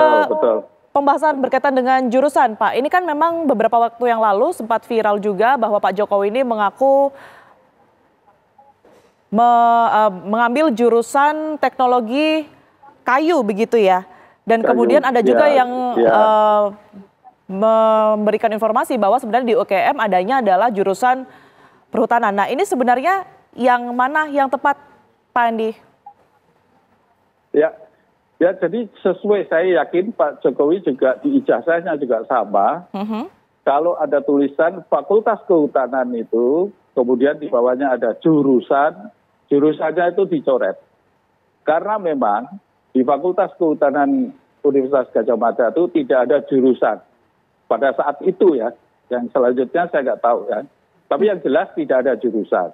pembahasan berkaitan dengan jurusan, Pak. Ini kan memang beberapa waktu yang lalu sempat viral juga bahwa Pak Jokowi ini mengaku mengambil jurusan teknologi kayu begitu ya. Dan kemudian ada juga yang memberikan informasi bahwa sebenarnya di UGM adanya adalah jurusan Perhutanan. Nah, ini sebenarnya yang mana yang tepat, Pak Andi? Ya, jadi sesuai, saya yakin Pak Jokowi juga di ijazahnya juga sama. Kalau ada tulisan Fakultas Kehutanan itu, kemudian di bawahnya ada jurusan, jurusannya itu dicoret. Karena memang di Fakultas Kehutanan Universitas Gadjah Mada itu tidak ada jurusan. Pada saat itu ya, yang selanjutnya saya nggak tahu ya. Tapi yang jelas tidak ada jurusan.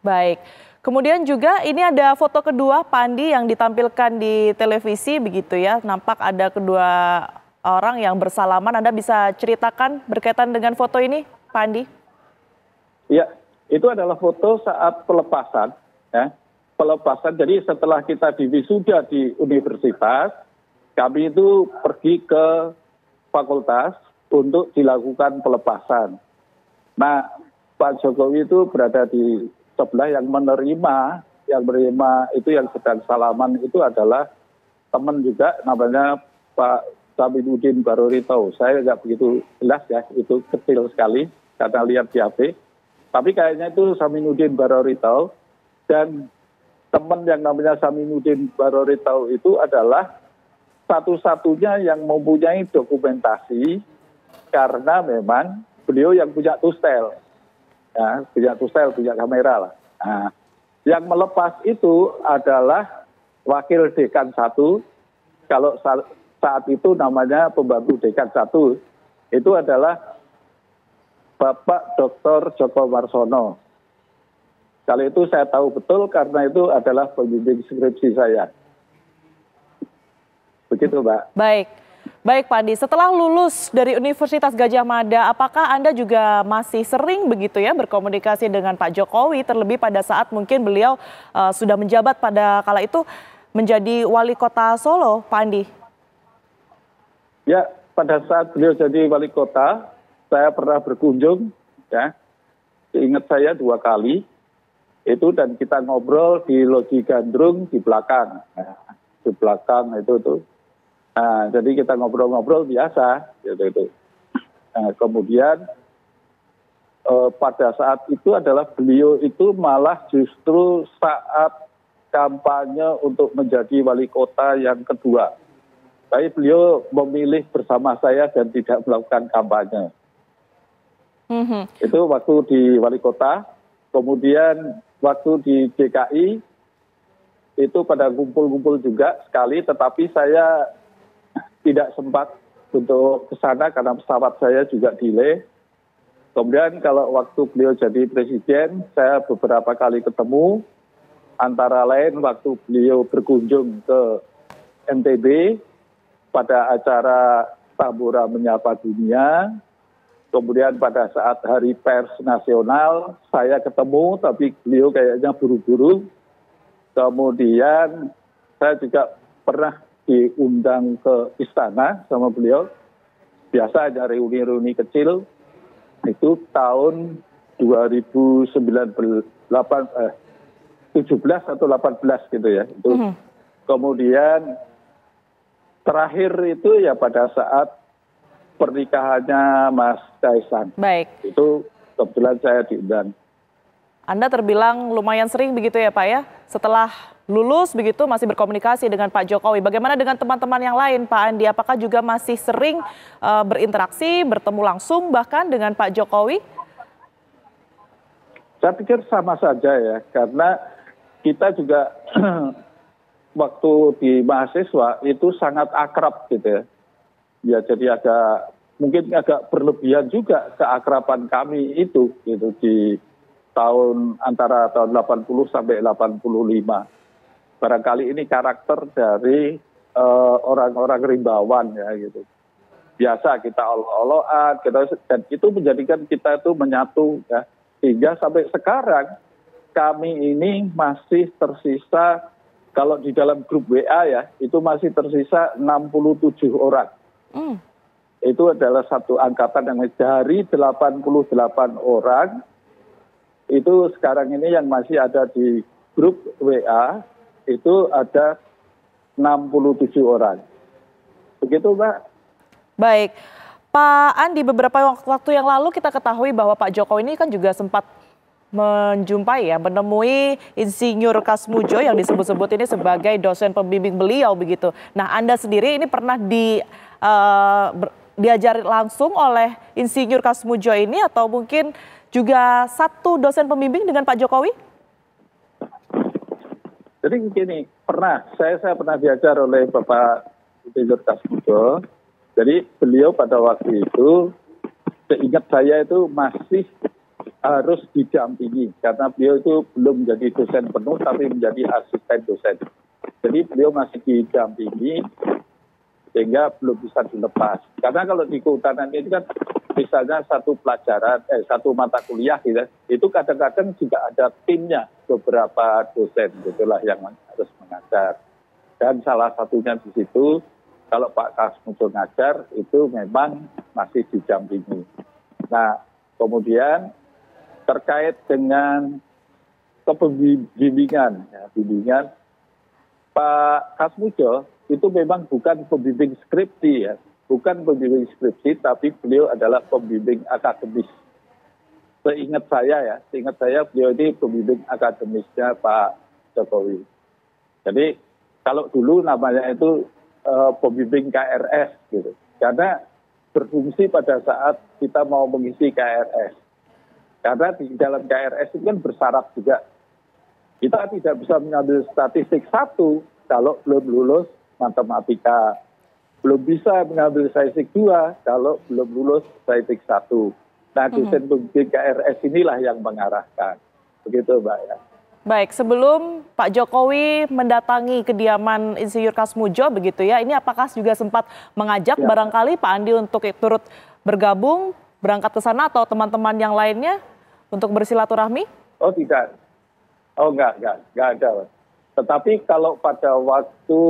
Baik. Kemudian juga ini ada foto kedua Pak Andi yang ditampilkan di televisi begitu ya. Nampak ada kedua orang yang bersalaman. Anda bisa ceritakan berkaitan dengan foto ini, Pak Andi? Ya, itu adalah foto saat pelepasan. Ya. Pelepasan, jadi setelah kita diwisuda di universitas, kami itu pergi ke fakultas untuk dilakukan pelepasan. Nah, Pak Jokowi itu berada di sebelah yang menerima itu yang sedang salaman itu adalah teman juga namanya Pak Saminuddin Barorito. Saya nggak begitu jelas ya, itu kecil sekali karena lihat di HP. Tapi kayaknya itu Saminuddin Barorito, dan teman yang namanya Saminuddin Barorito itu adalah satu-satunya yang mempunyai dokumentasi karena memang beliau yang punya tustel. Ya, punya tustel, punya kamera lah. Nah, yang melepas itu adalah wakil dekan 1, kalau saat itu namanya pembantu dekan 1, itu adalah Bapak Dr. Joko Marsono. Kali itu saya tahu betul karena itu adalah pembimbing skripsi saya. Begitu, Mbak. Baik Pak Andi, setelah lulus dari Universitas Gadjah Mada, apakah Anda juga masih sering begitu ya berkomunikasi dengan Pak Jokowi, terlebih pada saat mungkin beliau sudah menjabat pada kala itu menjadi wali kota Solo, Pak Andi? Ya, pada saat beliau jadi wali kota, saya pernah berkunjung, ya, ingat saya 2 kali, itu dan kita ngobrol di Loji Gandrung di belakang, di belakang itu tuh. Nah, jadi kita ngobrol-ngobrol biasa, gitu. Nah, kemudian pada saat itu adalah beliau itu malah justru saat kampanye untuk menjadi wali kota yang kedua. Tapi beliau memilih bersama saya dan tidak melakukan kampanye. Itu waktu di wali kota, kemudian waktu di DKI itu pada kumpul-kumpul juga sekali, tetapi saya tidak sempat untuk ke sana karena pesawat saya juga delay. Kemudian kalau waktu beliau jadi presiden, saya beberapa kali ketemu, antara lain waktu beliau berkunjung ke NTB pada acara Tambora Menyapa Dunia. Kemudian pada saat Hari Pers Nasional, saya ketemu, tapi beliau kayaknya buru-buru. Kemudian saya juga pernah diundang ke istana sama beliau. Biasa ada reuni-reuni kecil. Itu tahun 2017 atau 18 gitu ya. Itu. Kemudian terakhir itu ya pada saat pernikahannya Mas Kaisang. Baik. Itu kebetulan saya diundang. Anda terbilang lumayan sering begitu ya Pak ya? Setelah lulus begitu masih berkomunikasi dengan Pak Jokowi. Bagaimana dengan teman-teman yang lain Pak Andi? Apakah juga masih sering berinteraksi, bertemu langsung bahkan dengan Pak Jokowi? Saya pikir sama saja ya, karena kita juga waktu di mahasiswa itu sangat akrab gitu ya. Ya jadi mungkin agak berlebihan juga keakraban kami itu gitu di antara tahun 80 sampai 85. Barangkali ini karakter dari orang-orang rimbawan ya gitu. Biasa kita olo-oloan, dan itu menjadikan kita itu menyatu ya. Sehingga sampai sekarang kami ini masih tersisa, kalau di dalam grup WA ya, itu masih tersisa 67 orang. Itu adalah satu angkatan yang dari 88 orang, itu sekarang ini yang masih ada di grup WA, itu ada 67 orang. Begitu Mbak. Baik. Pak Andi, beberapa waktu yang lalu kita ketahui bahwa Pak Jokowi ini kan juga sempat menemui Insinyur Kasmudjo yang disebut-sebut ini sebagai dosen pembimbing beliau begitu. Nah, Anda sendiri ini pernah diajari langsung oleh Insinyur Kasmudjo ini atau mungkin juga satu dosen pembimbing dengan Pak Jokowi? Jadi gini, saya pernah diajar oleh Bapak Insinyur Kasmudjo. Jadi beliau pada waktu itu, seingat saya itu masih harus didampingi karena beliau itu belum menjadi dosen penuh tapi menjadi asisten dosen. Jadi beliau masih didampingi sehingga belum bisa dilepas. Karena kalau di kehutanan ini kan misalnya satu pelajaran, satu mata kuliah gitu, itu kadang-kadang juga ada timnya beberapa dosen gitulah yang harus mengajar. Dan salah satunya di situ kalau Pak Kasmudjo ngajar itu memang masih didampingi. Nah, kemudian terkait dengan kepembimbingan, bimbingan Pak Kasmudjo itu memang bukan pembimbing skripsi ya, bukan pembimbing skripsi, tapi beliau adalah pembimbing akademis. Seingat saya beliau ini pembimbing akademisnya Pak Jokowi. Jadi kalau dulu namanya itu pembimbing KRS gitu, karena berfungsi pada saat kita mau mengisi KRS. Karena di dalam KRS itu kan bersyarat juga. Kita tidak bisa mengambil statistik 1 kalau belum lulus matematika. Belum bisa mengambil statistik 2 kalau belum lulus statistik 1. Nah, dosen pembimbing KRS inilah yang mengarahkan. Begitu, Mbak ya. Baik, sebelum Pak Jokowi mendatangi kediaman Insinyur Kasmudjo begitu ya, ini apakah juga sempat mengajak barangkali Pak Andi untuk turut bergabung, berangkat ke sana atau teman-teman yang lainnya untuk bersilaturahmi? Oh tidak, enggak ada. Tetapi kalau pada waktu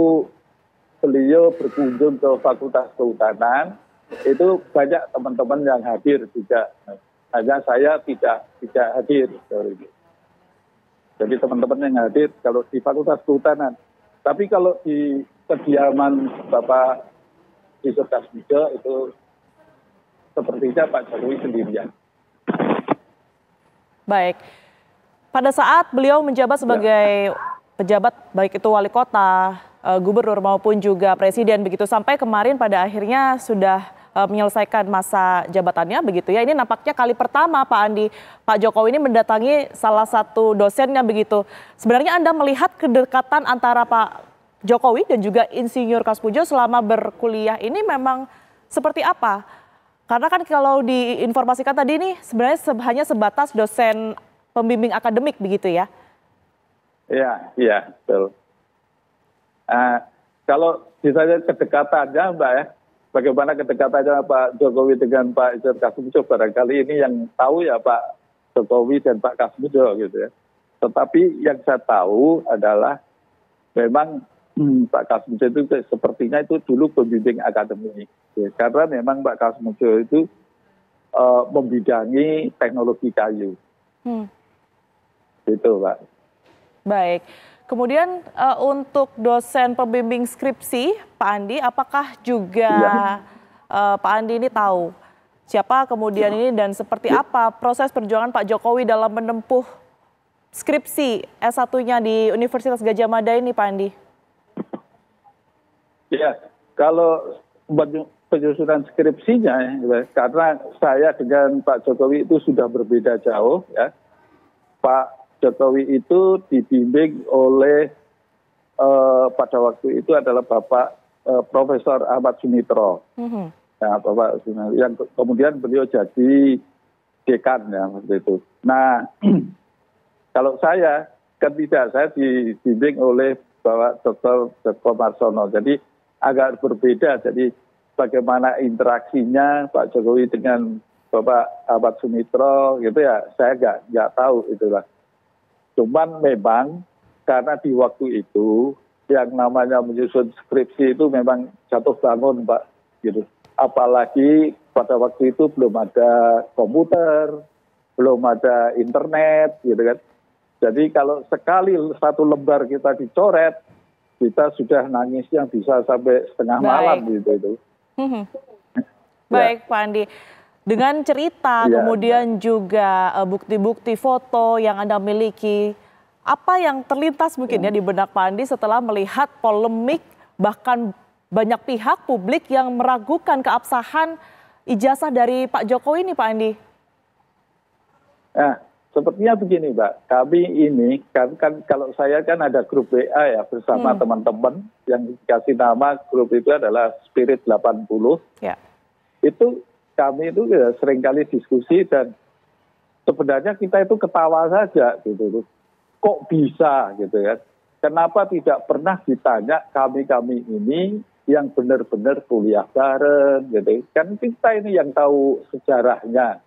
beliau berkunjung ke Fakultas Kehutanan, itu banyak teman-teman yang hadir juga. Hanya saya tidak hadir. Jadi teman-teman yang hadir kalau di Fakultas Kehutanan. Tapi kalau di kediaman Bapak Insinyur Kasmudjo itu sepertinya Pak Jokowi sendirian. Baik, pada saat beliau menjabat sebagai pejabat baik itu wali kota, gubernur maupun juga presiden begitu sampai kemarin pada akhirnya sudah menyelesaikan masa jabatannya begitu ya. Ini nampaknya kali pertama Pak Andi, Pak Jokowi ini mendatangi salah satu dosennya begitu. Sebenarnya Anda melihat kedekatan antara Pak Jokowi dan juga Insinyur Kasmudjo selama berkuliah ini memang seperti apa? Karena kan kalau diinformasikan tadi ini sebenarnya hanya sebatas dosen pembimbing akademik begitu ya? Iya, betul. Kalau misalnya kedekatannya Mbak ya, bagaimana kedekatannya Pak Jokowi dengan Pak Insinyur Kasmudjo, barangkali ini yang tahu ya Pak Jokowi dan Pak Kasmudjo gitu ya. Tetapi yang saya tahu adalah memang Pak Kasmudjo itu sepertinya itu dulu pembimbing akademik. Ya, karena memang Pak Kasmudjo itu membidangi teknologi kayu. Gitu Pak. Baik. Kemudian untuk dosen pembimbing skripsi, Pak Andi, apakah juga Pak Andi ini tahu siapa kemudian ini dan seperti apa proses perjuangan Pak Jokowi dalam menempuh skripsi S1-nya di Universitas Gadjah Mada ini, Pak Andi? Ya, kalau penyusunan skripsinya, karena saya dengan Pak Jokowi itu sudah berbeda jauh, ya. Pak Jokowi itu dibimbing oleh pada waktu itu adalah Bapak Profesor Ahmad Sumitro. Nah, Bapak Sumitro yang kemudian beliau jadi dekan ya waktu itu. Nah, kalau saya kan tidak, saya dibimbing oleh Bapak Dr. Joko Marsono. Jadi agak berbeda. Jadi bagaimana interaksinya Pak Jokowi dengan Bapak Ahmad Sumitro gitu ya, saya nggak tahu itulah. Cuman memang karena di waktu itu yang namanya menyusun skripsi itu memang jatuh bangun Pak, gitu. Apalagi pada waktu itu belum ada komputer, belum ada internet, gitu kan. Jadi kalau sekali satu lembar kita dicoret, kita sudah nangis yang bisa sampai setengah malam gitu itu. Baik, Pak Andi. Dengan cerita, kemudian juga bukti-bukti foto yang Anda miliki, apa yang terlintas mungkin ya di benak Pak Andi setelah melihat polemik, bahkan banyak pihak publik yang meragukan keabsahan ijazah dari Pak Jokowi ini, Pak Andi? Nah, sepertinya begini, Mbak. Kami ini, kan kalau saya kan ada grup WA ya bersama teman-teman yang dikasih nama grup itu adalah Spirit 80. Ya. Itu kami itu ya seringkali diskusi dan sebenarnya kita itu ketawa saja gitu. Kok bisa gitu ya? Kenapa tidak pernah ditanya kami ini yang benar-benar kuliah bareng gitu. Kan kita ini yang tahu sejarahnya.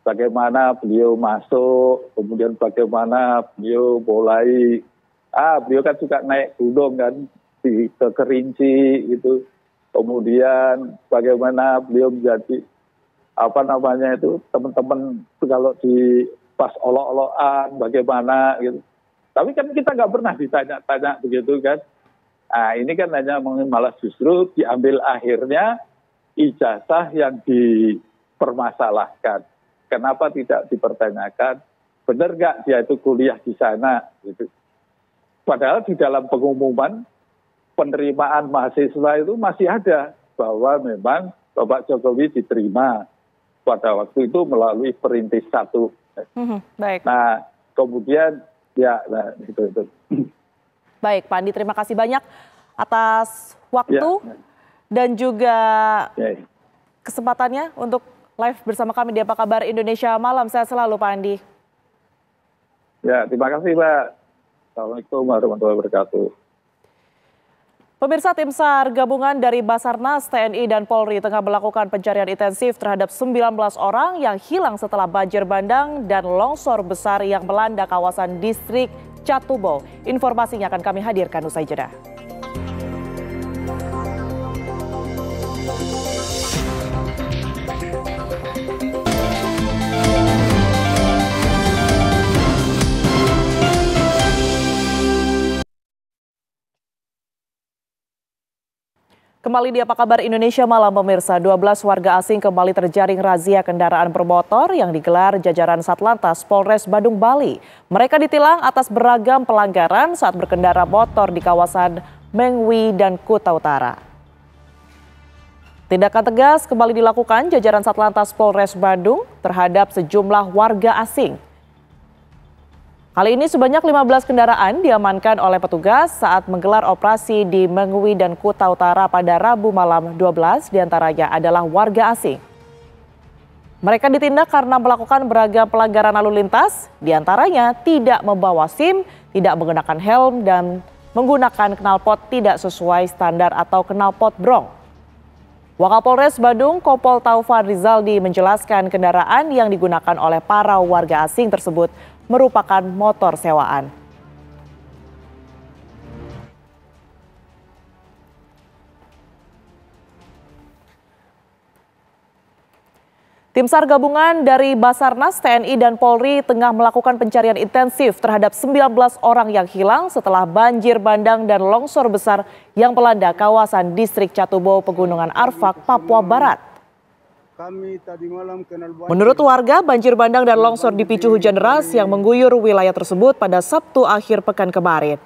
Bagaimana beliau masuk, kemudian bagaimana beliau mulai, beliau kan juga naik gunung kan ke Kerinci itu. Kemudian bagaimana beliau menjadi teman-teman kalau di pas olok-olokan bagaimana gitu. Tapi kan kita nggak pernah ditanya-tanya begitu kan. Nah ini kan hanya malah justru diambil akhirnya ijazah yang dipermasalahkan. Kenapa tidak dipertanyakan benar nggak dia itu kuliah di sana gitu. Padahal di dalam pengumuman penerimaan mahasiswa itu masih ada bahwa memang Bapak Jokowi diterima pada waktu itu melalui Perintis 1. Baik. Nah, kemudian itu. Baik, Pak Andi, terima kasih banyak atas waktu dan juga kesempatannya untuk live bersama kami di Apa Kabar Indonesia Malam. Sehat selalu, Pak Andi. Ya, terima kasih, Pak. Assalamualaikum warahmatullahi wabarakatuh. Pemirsa, tim SAR gabungan dari Basarnas, TNI, dan Polri tengah melakukan pencarian intensif terhadap 19 orang yang hilang setelah banjir bandang dan longsor besar yang melanda kawasan distrik Catubo. Informasinya akan kami hadirkan usai jeda. Kembali di Apa Kabar Indonesia Malam, pemirsa. 12 warga asing kembali terjaring razia kendaraan bermotor yang digelar jajaran Satlantas Polres Badung, Bali. Mereka ditilang atas beragam pelanggaran saat berkendara motor di kawasan Mengwi dan Kuta Utara. Tindakan tegas kembali dilakukan jajaran Satlantas Polres Badung terhadap sejumlah warga asing. Kali ini sebanyak 15 kendaraan diamankan oleh petugas saat menggelar operasi di Mengwi dan Kuta Utara pada Rabu malam. 12 diantaranya adalah warga asing. Mereka ditindak karena melakukan beragam pelanggaran lalu lintas, diantaranya tidak membawa SIM, tidak menggunakan helm, dan menggunakan knalpot tidak sesuai standar atau knalpot brong. Wakapolres Badung, Kompol Taufan Rizaldi, menjelaskan kendaraan yang digunakan oleh para warga asing tersebut merupakan motor sewaan. Tim SAR gabungan dari Basarnas, TNI, dan Polri tengah melakukan pencarian intensif terhadap 19 orang yang hilang setelah banjir bandang dan longsor besar yang melanda kawasan distrik Catubo, Pegunungan Arfak, Papua Barat. Menurut warga, banjir bandang dan longsor dipicu hujan deras yang mengguyur wilayah tersebut pada Sabtu akhir pekan kemarin.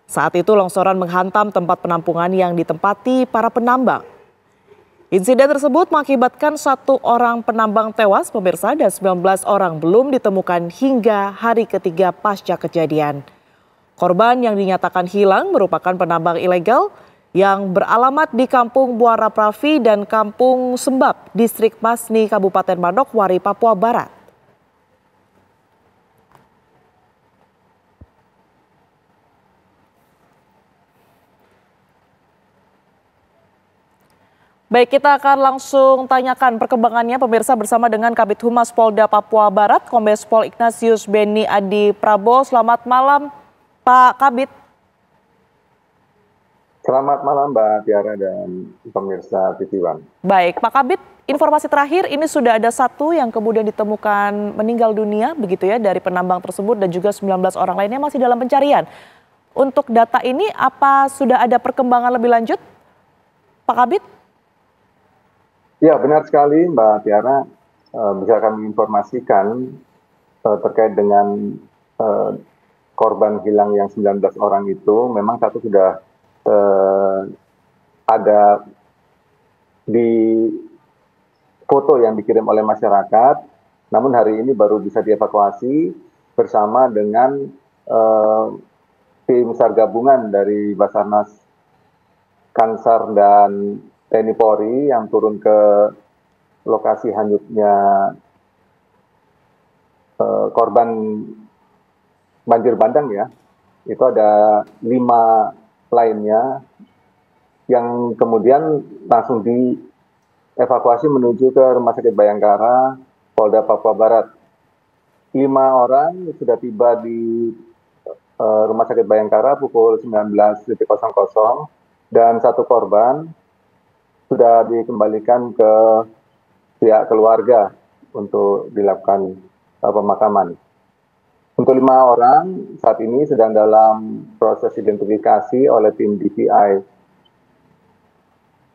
Saat itu longsoran menghantam tempat penampungan yang ditempati para penambang. Insiden tersebut mengakibatkan 1 orang penambang tewas, pemirsa, dan 19 orang belum ditemukan hingga hari ketiga pasca kejadian. Korban yang dinyatakan hilang merupakan penambang ilegal yang beralamat di Kampung Muara Pravi dan Kampung Sembab, Distrik Masni, Kabupaten Manokwari, Papua Barat. Baik, kita akan langsung tanyakan perkembangannya, pemirsa, bersama dengan Kabid Humas Polda Papua Barat, Kombes Pol Ignatius Beni Adi Prabowo. Selamat malam, Pak Kabid. Selamat malam, Mbak Tiara dan pemirsa TV One. Baik, Pak Kabid, informasi terakhir ini sudah ada 1 yang kemudian ditemukan meninggal dunia begitu ya dari penambang tersebut dan juga 19 orang lainnya masih dalam pencarian. Untuk data ini apa sudah ada perkembangan lebih lanjut, Pak Kabid? Ya, benar sekali Mbak Tiara. Bisa kami informasikan terkait dengan korban hilang yang 19 orang itu, memang satu sudah ada di foto yang dikirim oleh masyarakat, namun hari ini baru bisa dievakuasi bersama dengan tim SAR gabungan dari Basarnas, Kansar, dan TNI Polri yang turun ke lokasi hanyutnya korban banjir bandang ya. Itu ada 5 lainnya yang kemudian langsung dievakuasi menuju ke Rumah Sakit Bayangkara, Polda Papua Barat. 5 orang sudah tiba di Rumah Sakit Bayangkara pukul 19.00 dan 1 korban sudah dikembalikan ke pihak keluarga untuk dilakukan pemakaman. Untuk 5 orang saat ini sedang dalam proses identifikasi oleh tim DPI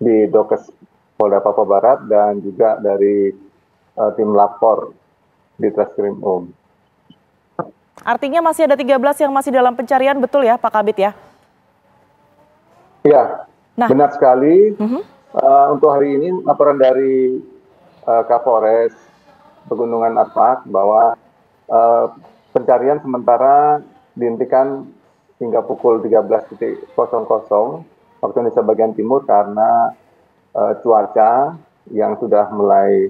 di Dokes Polda Papua Barat dan juga dari tim lapor di Treskrimum. Artinya masih ada 13 yang masih dalam pencarian, betul ya Pak Kabid ya? Ya, benar sekali. Untuk hari ini laporan dari Kapolres Pegunungan Arfak bahwa pencarian sementara dihentikan hingga pukul 13.00 waktu Indonesia bagian timur karena cuaca yang sudah mulai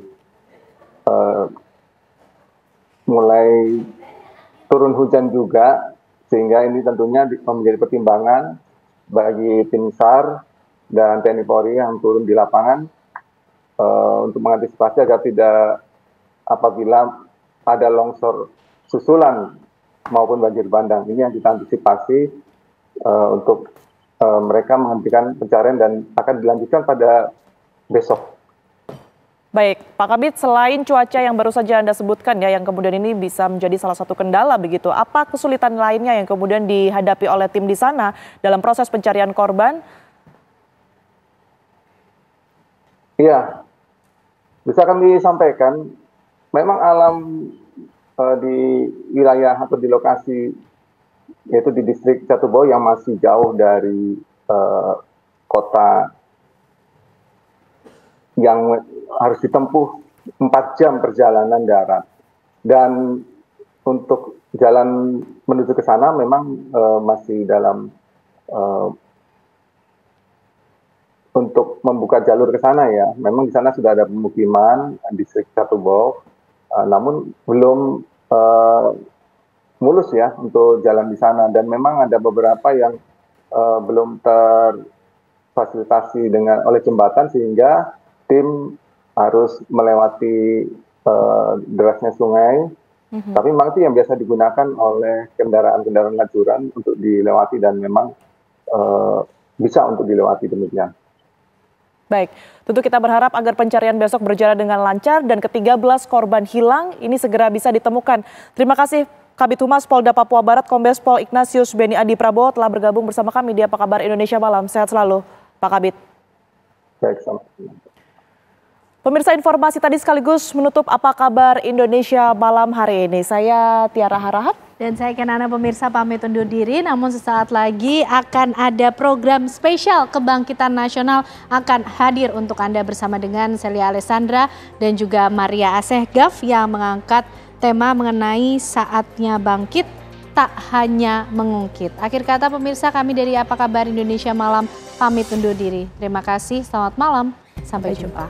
turun hujan juga, sehingga ini tentunya menjadi pertimbangan bagi tim SAR dan TNI Polri yang turun di lapangan untuk mengantisipasi agar tidak apabila ada longsor susulan maupun banjir bandang. Ini yang kita antisipasi untuk mereka menghentikan pencarian dan akan dilanjutkan pada besok. Baik, Pak Kabid, selain cuaca yang baru saja Anda sebutkan ya, yang kemudian ini bisa menjadi salah satu kendala begitu, apa kesulitan lainnya yang kemudian dihadapi oleh tim di sana dalam proses pencarian korban? Iya, bisa kami sampaikan, memang alam di wilayah atau di lokasi, yaitu di distrik Catubo yang masih jauh dari kota yang harus ditempuh 4 jam perjalanan darat. Dan untuk jalan menuju ke sana memang masih dalam untuk membuka jalur ke sana ya. Memang di sana sudah ada pemukiman distrik Catubo, namun belum mulus ya untuk jalan di sana, dan memang ada beberapa yang belum terfasilitasi oleh jembatan sehingga tim harus melewati derasnya sungai. Tapi memang itu yang biasa digunakan oleh kendaraan-kendaraan lajuran untuk dilewati dan memang bisa untuk dilewati demikian. Baik, tentu kita berharap agar pencarian besok berjalan dengan lancar dan ke-13 korban hilang ini segera bisa ditemukan. Terima kasih Kabid Humas Polda Papua Barat Kombes Pol Ignatius Beni Adi Prabowo telah bergabung bersama kami di Apa Kabar Indonesia Malam. Sehat selalu Pak Kabid. Baik, sama. Pemirsa, informasi tadi sekaligus menutup Apa Kabar Indonesia Malam hari ini. Saya Tiara Harahap. Dan saya Kenana, pemirsa pamit undur diri, namun sesaat lagi akan ada program spesial Kebangkitan Nasional akan hadir untuk Anda bersama dengan Celia Alessandra dan juga Maria Asegaf yang mengangkat tema mengenai saatnya bangkit, tak hanya mengungkit. Akhir kata pemirsa, kami dari Apa Kabar Indonesia Malam pamit undur diri. Terima kasih, selamat malam, sampai jumpa.